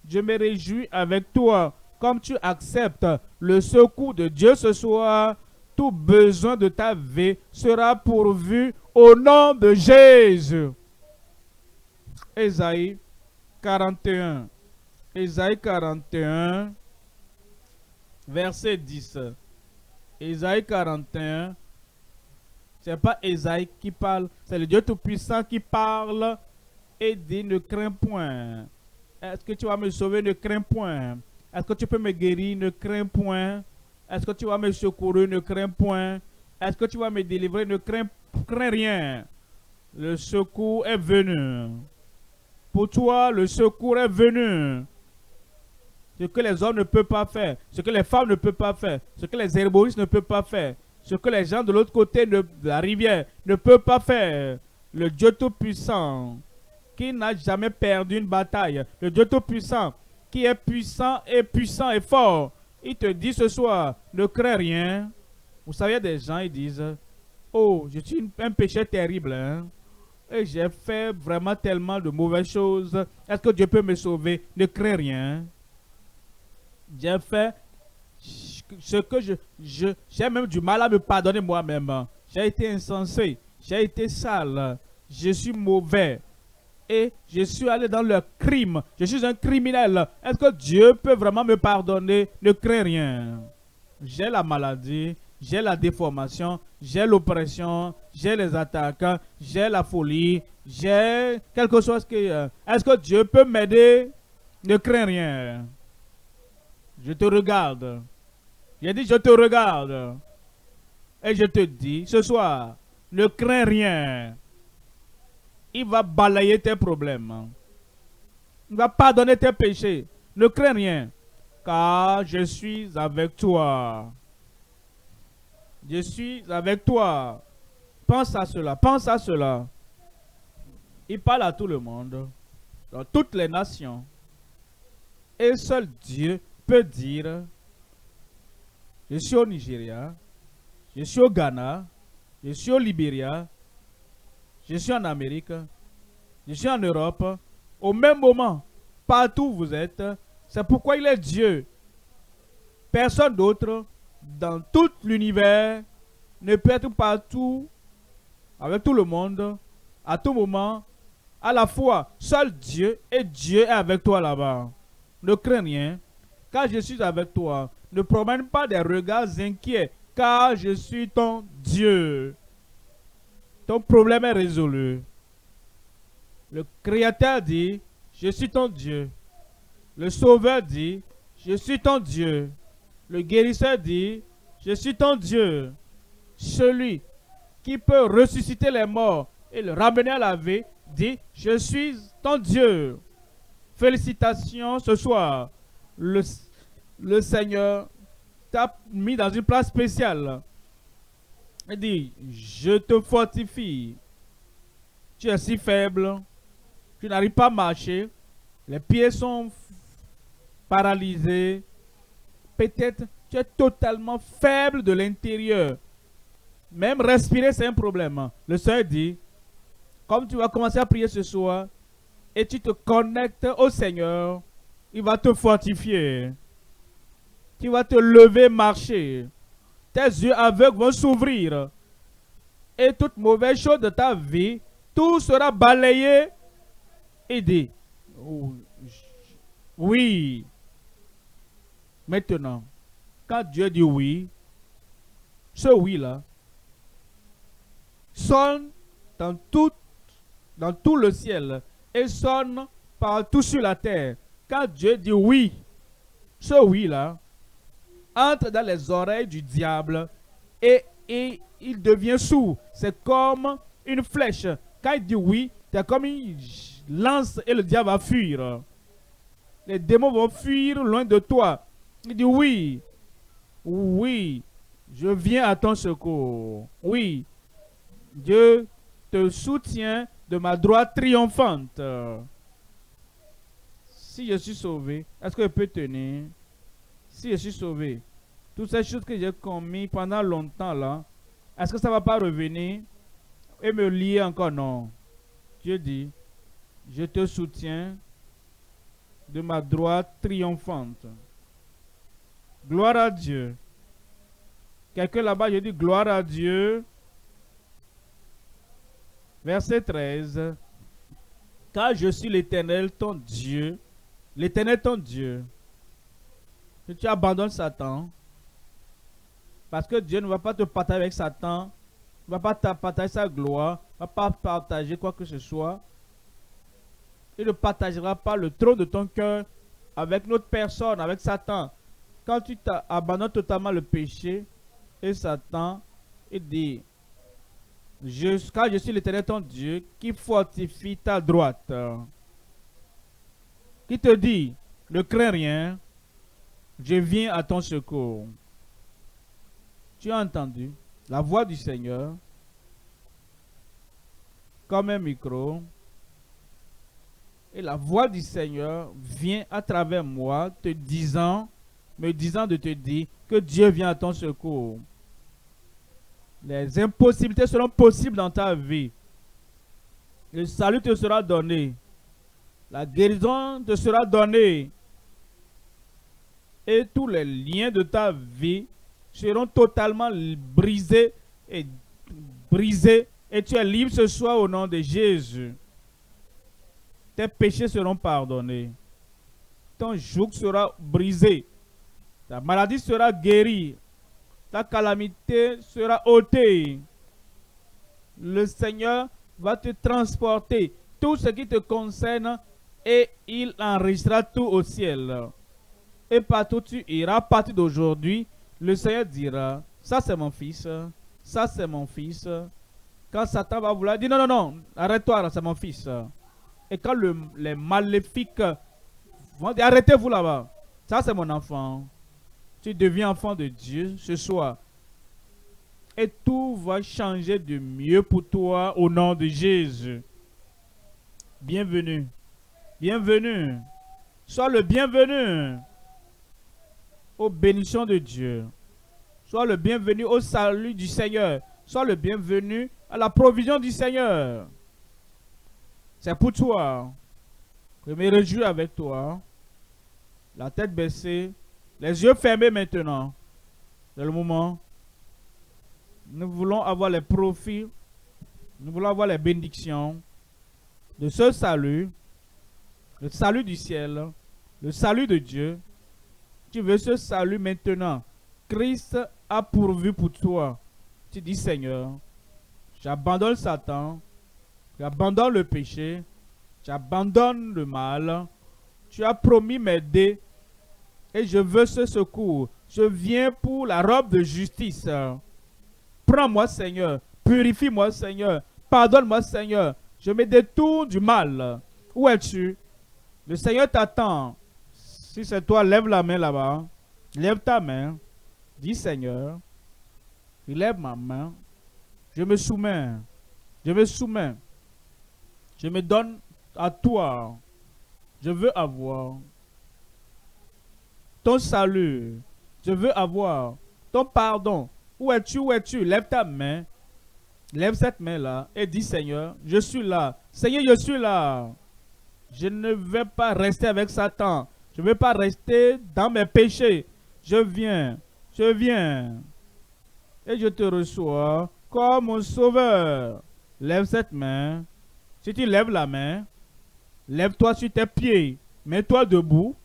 Je me réjouis avec toi. Comme tu acceptes le secours de Dieu ce soir, tout besoin de ta vie sera pourvu au nom de Jésus. Ésaïe 41. Ésaïe 41, verset 10. Ésaïe 41, c'est pas Ésaïe qui parle, c'est le Dieu Tout-Puissant qui parle et dit ne crains point. Est-ce que tu vas me sauver? Ne crains point. Est-ce que tu peux me guérir? Ne crains point. Est-ce que tu vas me secourir? Ne crains point. Est-ce que tu vas me délivrer? Ne crains rien. Le secours est venu. Pour toi, le secours est venu. Ce que les hommes ne peuvent pas faire, ce que les femmes ne peuvent pas faire, ce que les herboristes ne peuvent pas faire, ce que les gens de l'autre côté de la rivière ne peuvent pas faire. Le Dieu Tout-Puissant, qui n'a jamais perdu une bataille, le Dieu Tout-Puissant, qui est puissant et fort, il te dit ce soir, ne crains rien. Vous savez, des gens, ils disent, oh, je suis un péché terrible, hein? Et j'ai fait vraiment tellement de mauvaises choses. Est-ce que Dieu peut me sauver? Ne crains rien. J'ai fait ce que j'ai même du mal à me pardonner moi-même. J'ai été insensé, j'ai été sale, je suis mauvais et je suis allé dans le crime. Je suis un criminel. Est-ce que Dieu peut vraiment me pardonner? Ne crains rien. J'ai la maladie, j'ai la déformation, j'ai l'oppression, j'ai les attaques, j'ai la folie, j'ai quelque chose qui... Est-ce que Dieu peut m'aider? Ne crains rien. Je te regarde. J'ai dit, je te regarde. Et je te dis, ce soir, ne crains rien. Il va balayer tes problèmes. Il va pardonner tes péchés. Ne crains rien. Car je suis avec toi. Je suis avec toi. Pense à cela. Pense à cela. Il parle à tout le monde. Dans toutes les nations. Et seul Dieu peut dire, je suis au Nigeria, je suis au Ghana, je suis au Libéria, je suis en Amérique, je suis en Europe, au même moment, partout où vous êtes, c'est pourquoi il est Dieu. Personne d'autre dans tout l'univers ne peut être partout, avec tout le monde, à tout moment, à la fois. Seul Dieu, et Dieu est avec toi là-bas. Ne crains rien. Car je suis avec toi, ne promène pas des regards inquiets, car je suis ton Dieu. Ton problème est résolu. Le Créateur dit, je suis ton Dieu. Le Sauveur dit, je suis ton Dieu. Le guérisseur dit, je suis ton Dieu. Celui qui peut ressusciter les morts et le ramener à la vie, dit, je suis ton Dieu. Félicitations ce soir. Le Seigneur t'a mis dans une place spéciale. Il dit, je te fortifie. Tu es si faible, tu n'arrives pas à marcher, les pieds sont paralysés. Peut-être tu es totalement faible de l'intérieur. Même respirer, c'est un problème. Le Seigneur dit, comme tu vas commencer à prier ce soir, et tu te connectes au Seigneur, il va te fortifier. Tu vas te lever, marcher. Tes yeux aveugles vont s'ouvrir. Et toute mauvaise chose de ta vie, tout sera balayé et dit, oui. Maintenant, quand Dieu dit oui, ce oui-là sonne dans tout le ciel et sonne partout sur la terre. Quand Dieu dit oui, ce oui-là entre dans les oreilles du diable et il devient sourd. C'est comme une flèche. Quand il dit oui, c'est comme une lance et le diable va fuir. Les démons vont fuir loin de toi. Il dit oui, oui, je viens à ton secours. Oui, Dieu te soutient de ma droite triomphante. Si je suis sauvé, est-ce que je peux tenir? Si je suis sauvé, toutes ces choses que j'ai commises pendant longtemps là, est-ce que ça ne va pas revenir et me lier encore? Non. Dieu dit, je te soutiens de ma droite triomphante. Gloire à Dieu. Quelqu'un là-bas, je dis gloire à Dieu. Verset 13. Car je suis l'Éternel ton Dieu. L'Éternel ton Dieu. Que tu abandonnes Satan. Parce que Dieu ne va pas te partager avec Satan. Il ne va pas te partager sa gloire. Il ne va pas partager quoi que ce soit. Il ne partagera pas le trône de ton cœur avec notre personne, avec Satan. Quand tu abandonnes totalement le péché et Satan, il dit, car je suis l'Éternel ton Dieu qui fortifie ta droite. Qui te dit, ne crains rien, je viens à ton secours. Tu as entendu la voix du Seigneur comme un micro. Et la voix du Seigneur vient à travers moi me disant de te dire que Dieu vient à ton secours. Les impossibilités seront possibles dans ta vie. Le salut te sera donné. La guérison te sera donnée. Et tous les liens de ta vie seront totalement brisés et tu es libre ce soir au nom de Jésus. Tes péchés seront pardonnés. Ton joug sera brisé. Ta maladie sera guérie. Ta calamité sera ôtée. Le Seigneur va te transporter. Tout ce qui te concerne et il enregistrera tout au ciel. Et partout tu iras, à partir d'aujourd'hui, le Seigneur dira, ça c'est mon fils, ça c'est mon fils. Quand Satan va vouloir dire, non, non, non, arrête-toi, c'est mon fils. Et quand les maléfiques vont dire, arrêtez-vous là-bas, ça c'est mon enfant. Tu deviens enfant de Dieu ce soir. Et tout va changer de mieux pour toi au nom de Jésus. Bienvenue. Bienvenue. Sois le bienvenu aux bénédictions de Dieu. Sois le bienvenu au salut du Seigneur. Sois le bienvenu à la provision du Seigneur. C'est pour toi. Je me réjouis avec toi. La tête baissée. Les yeux fermés maintenant. C'est le moment. Nous voulons avoir les profits. Nous voulons avoir les bénédictions de ce salut. Le salut du ciel. Le salut de Dieu. Tu veux ce salut maintenant. Christ a pourvu pour toi. Tu dis, Seigneur, j'abandonne Satan. J'abandonne le péché. J'abandonne le mal. Tu as promis m'aider. et je veux ce secours. Je viens pour la robe de justice. Prends-moi, Seigneur. Purifie-moi, Seigneur. Pardonne-moi, Seigneur. Je me détourne du mal. Où es-tu? Le Seigneur t'attend. Si c'est toi, lève la main là-bas. Lève ta main. Dis, Seigneur, lève ma main. Je me soumets. Je me soumets. Je me donne à toi. Je veux avoir ton salut. Je veux avoir ton pardon. Où es-tu? Où es-tu? Lève ta main. Lève cette main-là et dis, Seigneur, je suis là. Seigneur, je suis là. Je ne vais pas rester avec Satan. Je ne vais pas rester dans mes péchés. Je viens. Je viens. Et je te reçois comme mon sauveur. Lève cette main. Si tu lèves la main, lève-toi sur tes pieds. Mets-toi debout.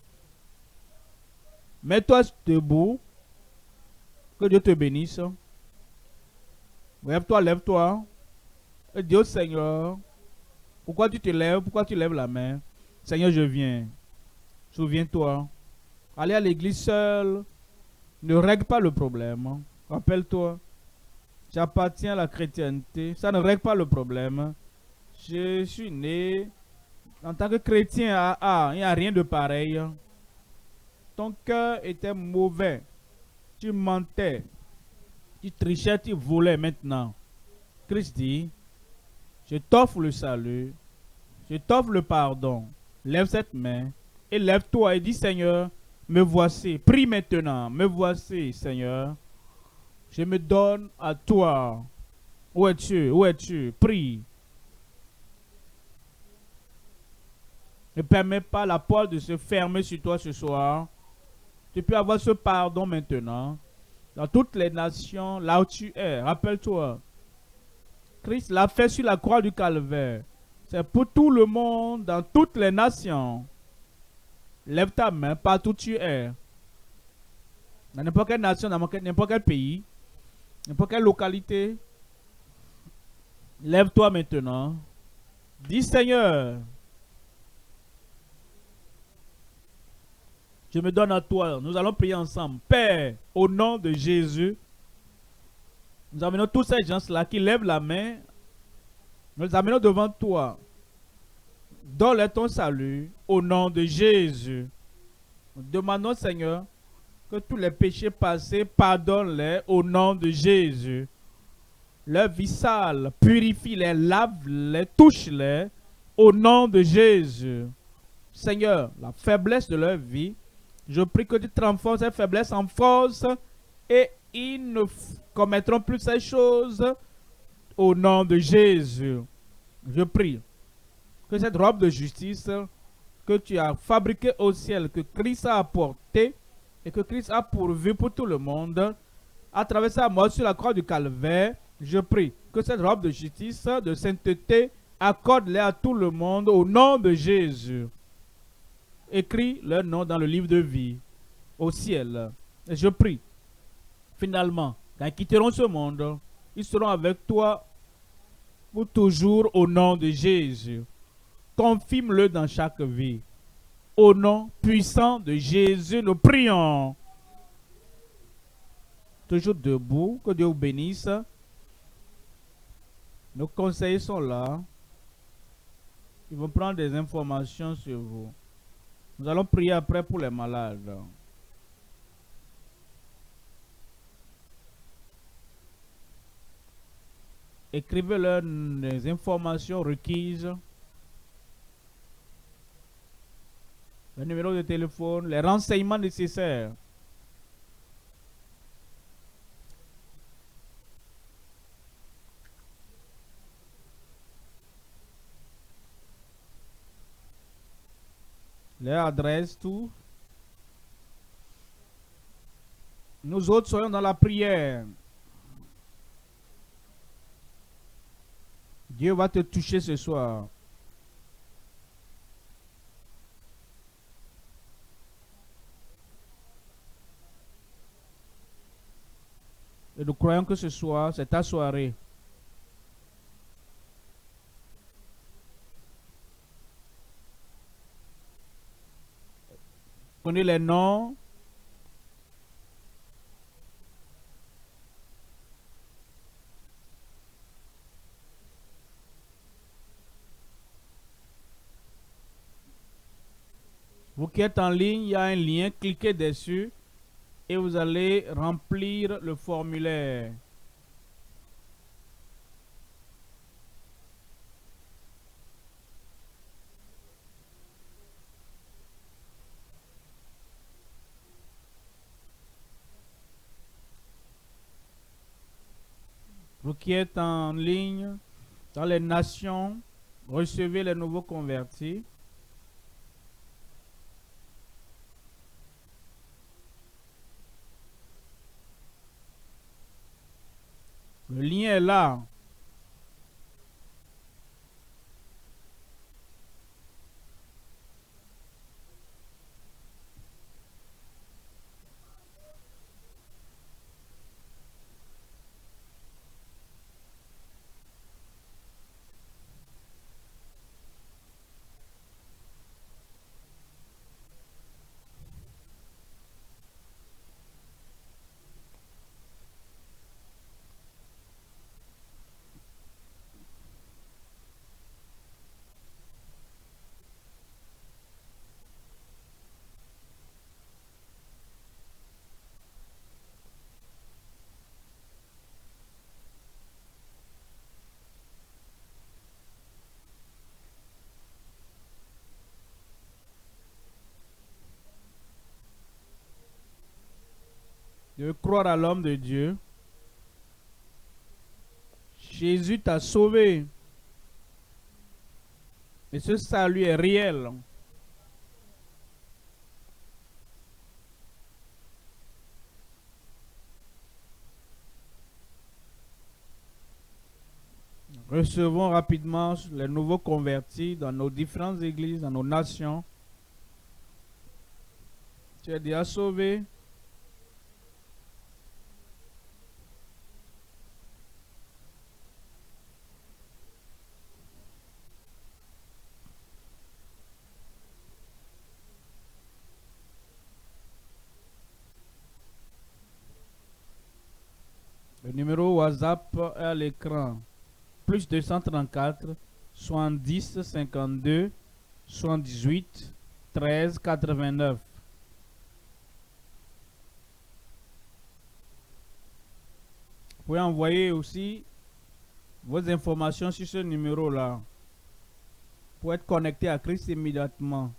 Mets-toi debout. Que Dieu te bénisse. Lève-toi, lève-toi. Et dis au Seigneur, pourquoi tu te lèves? Pourquoi tu lèves la main? Seigneur, je viens. Souviens-toi. Aller à l'église seul ne règle pas le problème. Rappelle-toi, tu appartiens à la chrétienté. Ça ne règle pas le problème. Je suis né en tant que chrétien. Il n'y a rien de pareil. Ton cœur était mauvais. Tu mentais. Tu trichais, tu volais maintenant. Christ dit, je t'offre le salut. Je t'offre le pardon. Lève cette main et lève-toi et dis, Seigneur, me voici. Prie maintenant. Me voici, Seigneur. Je me donne à toi. Où es-tu? Où es-tu? Prie. Ne permets pas la porte de se fermer sur toi ce soir. Tu peux avoir ce pardon maintenant. Dans toutes les nations, là où tu es, rappelle-toi. Christ l'a fait sur la croix du Calvaire. C'est pour tout le monde, dans toutes les nations. Lève ta main partout où tu es. Dans n'importe quelle nation, dans n'importe quel pays, n'importe quelle localité. Lève-toi maintenant. Dis, Seigneur, je me donne à toi. Nous allons prier ensemble. Père, au nom de Jésus, nous amenons tous ces gens-là qui lèvent la main. Nous les amenons devant toi. Donne-leur ton salut au nom de Jésus. Nous demandons, Seigneur, que tous les péchés passés, pardonne-les au nom de Jésus. Leur vie sale, purifie-les, lave-les, touche-les au nom de Jésus. Seigneur, la faiblesse de leur vie, je prie que tu transformes cette faiblesse en force et ils ne commettront plus ces choses au nom de Jésus. Je prie que cette robe de justice que tu as fabriquée au ciel, que Christ a apportée et que Christ a pourvu pour tout le monde, à travers sa mort sur la croix du Calvaire, je prie que cette robe de justice, de sainteté, accorde-les à tout le monde au nom de Jésus. Écris leur nom dans le livre de vie au ciel. Et je prie, finalement, quand ils quitteront ce monde, ils seront avec toi pour toujours au nom de Jésus. Confirme-le dans chaque vie. Au nom puissant de Jésus, nous prions. Toujours debout, que Dieu vous bénisse. Nos conseillers sont là. Ils vont prendre des informations sur vous. Nous allons prier après pour les malades. Écrivez-leur les informations requises. Le numéro de téléphone, les renseignements nécessaires. Leur adresse, tout. Nous autres soyons dans la prière. Dieu va te toucher ce soir. Et nous croyons que ce soir, c'est ta soirée. Prenez les noms qui êtes en ligne, il y a un lien, cliquez dessus et vous allez remplir le formulaire. Vous qui êtes en ligne, dans les nations, recevez les nouveaux convertis. Le lien est là. De croire à l'homme de Dieu. Jésus t'a sauvé. Et ce salut est réel. Recevons rapidement les nouveaux convertis dans nos différentes églises, dans nos nations. Tu es déjà sauvé. Le numéro WhatsApp est à l'écran. Plus 234 70 52 78 13 89. Vous pouvez envoyer aussi vos informations sur ce numéro-là pour être connecté à Christ immédiatement.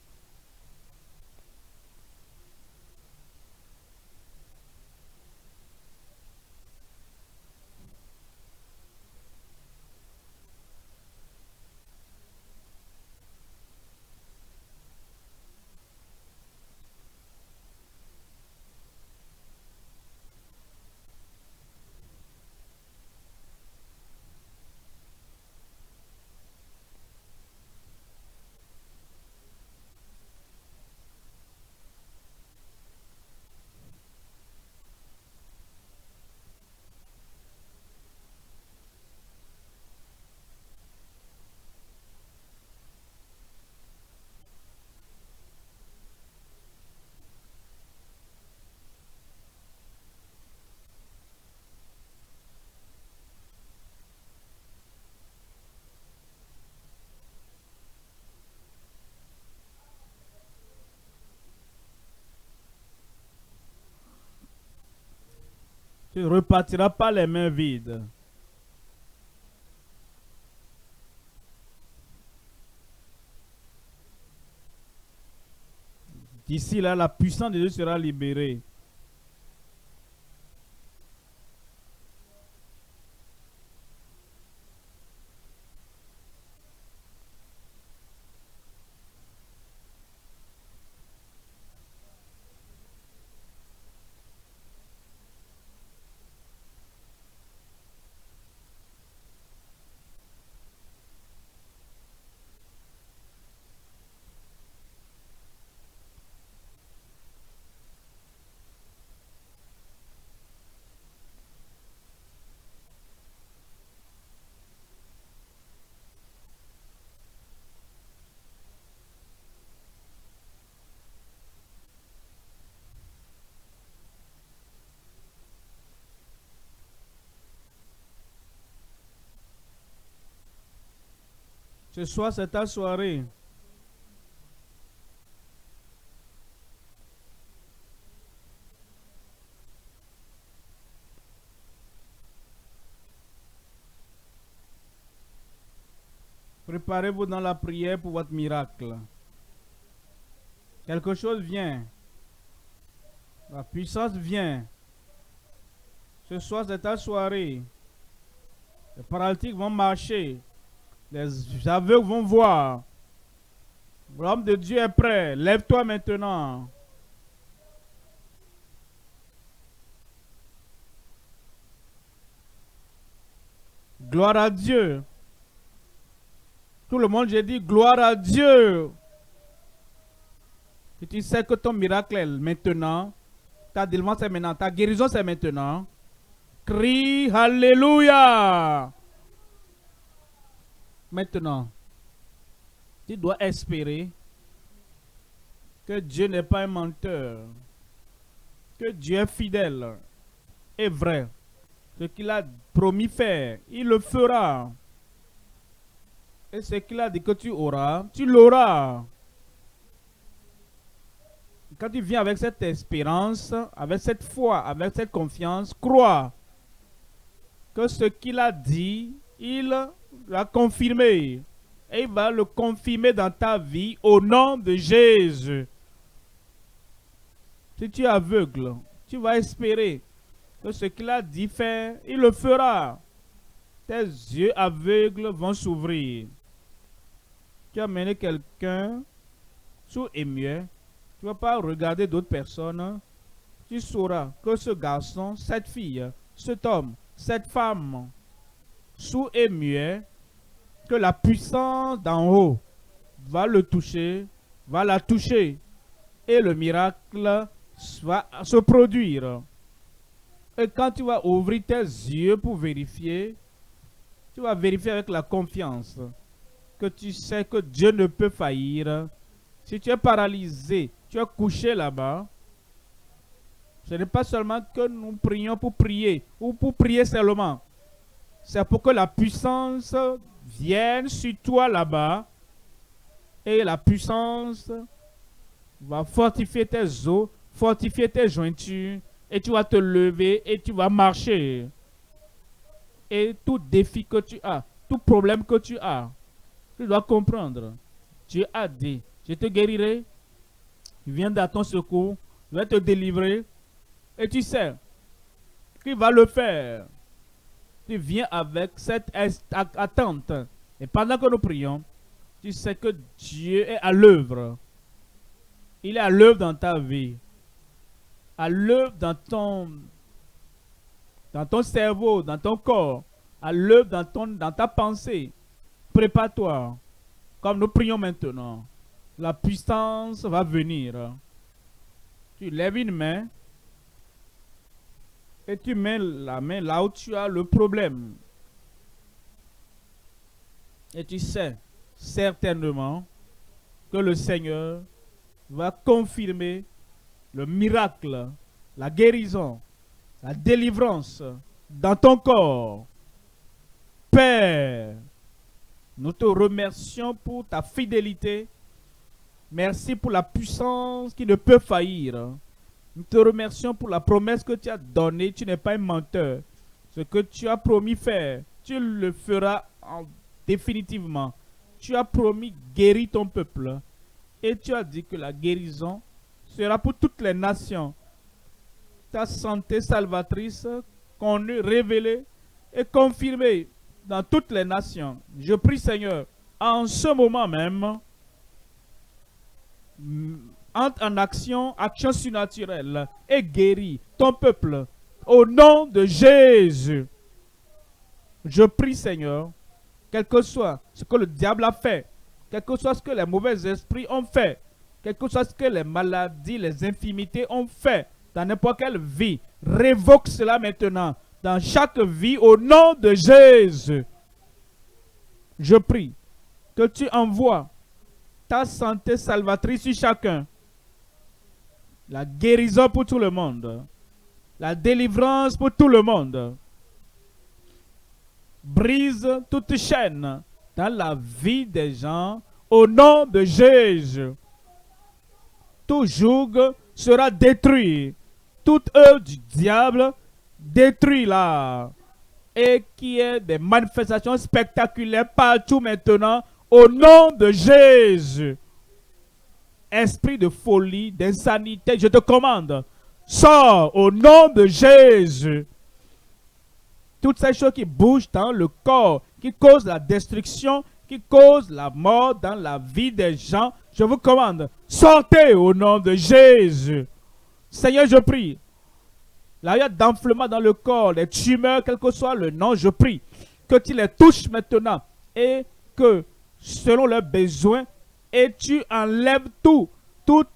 Tu ne repartiras pas les mains vides. D'ici là, la puissance de Dieu sera libérée. Ce soir, c'est ta soirée. Préparez-vous dans la prière pour votre miracle. Quelque chose vient. La puissance vient. Ce soir, c'est ta soirée. Les paralytiques vont marcher. Les aveugles vont voir. L'homme de Dieu est prêt. Lève-toi maintenant. Gloire à Dieu. Tout le monde, j'ai dit gloire à Dieu. Si tu sais que ton miracle est maintenant, ta délivrance est maintenant, ta guérison c'est maintenant, crie Alléluia. Maintenant, tu dois espérer que Dieu n'est pas un menteur, que Dieu est fidèle et vrai. Ce qu'il a promis faire, il le fera. Et ce qu'il a dit que tu auras, tu l'auras. Quand tu viens avec cette espérance, avec cette foi, avec cette confiance, crois que ce qu'il a dit, il l'a confirmé. Et il va le confirmer dans ta vie au nom de Jésus. Si tu es aveugle, tu vas espérer que ce qu'il a dit faire, il le fera. Tes yeux aveugles vont s'ouvrir. Tu as mené quelqu'un sourd et muet. Tu ne vas pas regarder d'autres personnes. Tu sauras que ce garçon, cette fille, cet homme, cette femme, sourd et muet, que la puissance d'en haut va le toucher, va la toucher. Et le miracle va se produire. Et quand tu vas ouvrir tes yeux pour vérifier, tu vas vérifier avec la confiance que tu sais que Dieu ne peut faillir. Si tu es paralysé, tu es couché là-bas, ce n'est pas seulement que nous prions pour prier ou pour prier seulement. C'est pour que la puissance vienne sur toi là-bas et la puissance va fortifier tes os, fortifier tes jointures et tu vas te lever et tu vas marcher. Et tout défi que tu as, tout problème que tu as, tu dois comprendre. Dieu a dit, je te guérirai, je viens à ton secours, je vais te délivrer. Et tu sais qu'il va le faire. Tu viens avec cette attente. Et pendant que nous prions, tu sais que Dieu est à l'œuvre. Il est à l'œuvre dans ta vie. À l'œuvre dans ton cerveau, dans ton corps. À l'œuvre dans ta pensée. Prépare-toi. Comme nous prions maintenant. La puissance va venir. Tu lèves une main. Et tu mets la main là où tu as le problème. Et tu sais certainement que le Seigneur va confirmer le miracle, la guérison, la délivrance dans ton corps. Père, nous te remercions pour ta fidélité. Merci pour la puissance qui ne peut faillir. Nous te remercions pour la promesse que tu as donnée. Tu n'es pas un menteur. Ce que tu as promis faire, tu le feras définitivement. Tu as promis guérir ton peuple. Et tu as dit que la guérison sera pour toutes les nations. Ta santé salvatrice, connue, révélée et confirmée dans toutes les nations. Je prie, Seigneur, en ce moment même, entre en action surnaturelle et guéris ton peuple au nom de Jésus. Je prie, Seigneur, quel que soit ce que le diable a fait, quel que soit ce que les mauvais esprits ont fait, quel que soit ce que les maladies, les infirmités ont fait dans n'importe quelle vie, révoque cela maintenant dans chaque vie au nom de Jésus. Je prie que tu envoies ta santé salvatrice sur chacun. La guérison pour tout le monde. La délivrance pour tout le monde. Brise toute chaîne dans la vie des gens au nom de Jésus. Tout joug sera détruit. Toute œuvre du diable détruit là. Et qu'il y ait des manifestations spectaculaires partout maintenant Au nom de Jésus. Esprit de folie, d'insanité, je te commande. Sors au nom de Jésus. Toutes ces choses qui bougent dans le corps, qui causent la destruction, qui causent la mort dans la vie des gens, je vous commande, sortez au nom de Jésus. Seigneur, je prie. Là, il y a d'enflement dans le corps, les tumeurs, quel que soit le nom, je prie que tu les touches maintenant et que, selon leurs besoins, et tu enlèves tout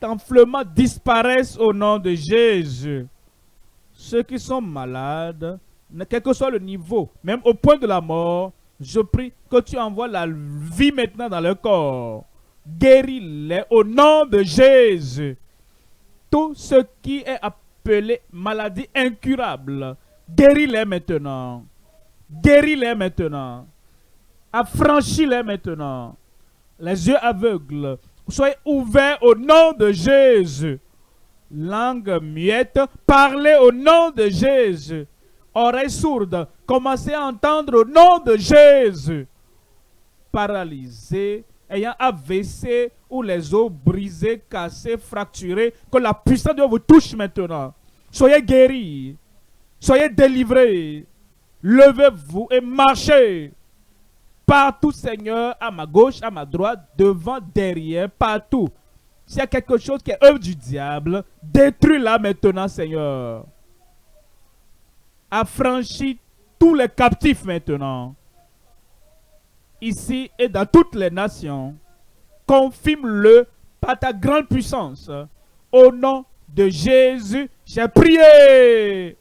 enflement disparaisse au nom de Jésus. Ceux qui sont malades, quel que soit le niveau, même au point de la mort, je prie que tu envoies la vie maintenant dans leur corps. Guéris-les au nom de Jésus. Tout ce qui est appelé maladie incurable, guéris-les maintenant. Guéris-les maintenant. Affranchis-les maintenant. Les yeux aveugles, soyez ouverts au nom de Jésus. Langue muette, parlez au nom de Jésus. Oreilles sourdes, commencez à entendre au nom de Jésus. Paralysés, ayant AVC ou les os brisés, cassés, fracturés, que la puissance de Dieu vous touche maintenant. Soyez guéris, soyez délivrés. Levez-vous et marchez. Partout, Seigneur, à ma gauche, à ma droite, devant, derrière, partout. S'il y a quelque chose qui est œuvre du diable, détruis-la maintenant, Seigneur. Affranchis tous les captifs maintenant. Ici et dans toutes les nations. Confirme-le par ta grande puissance. Au nom de Jésus, j'ai prié.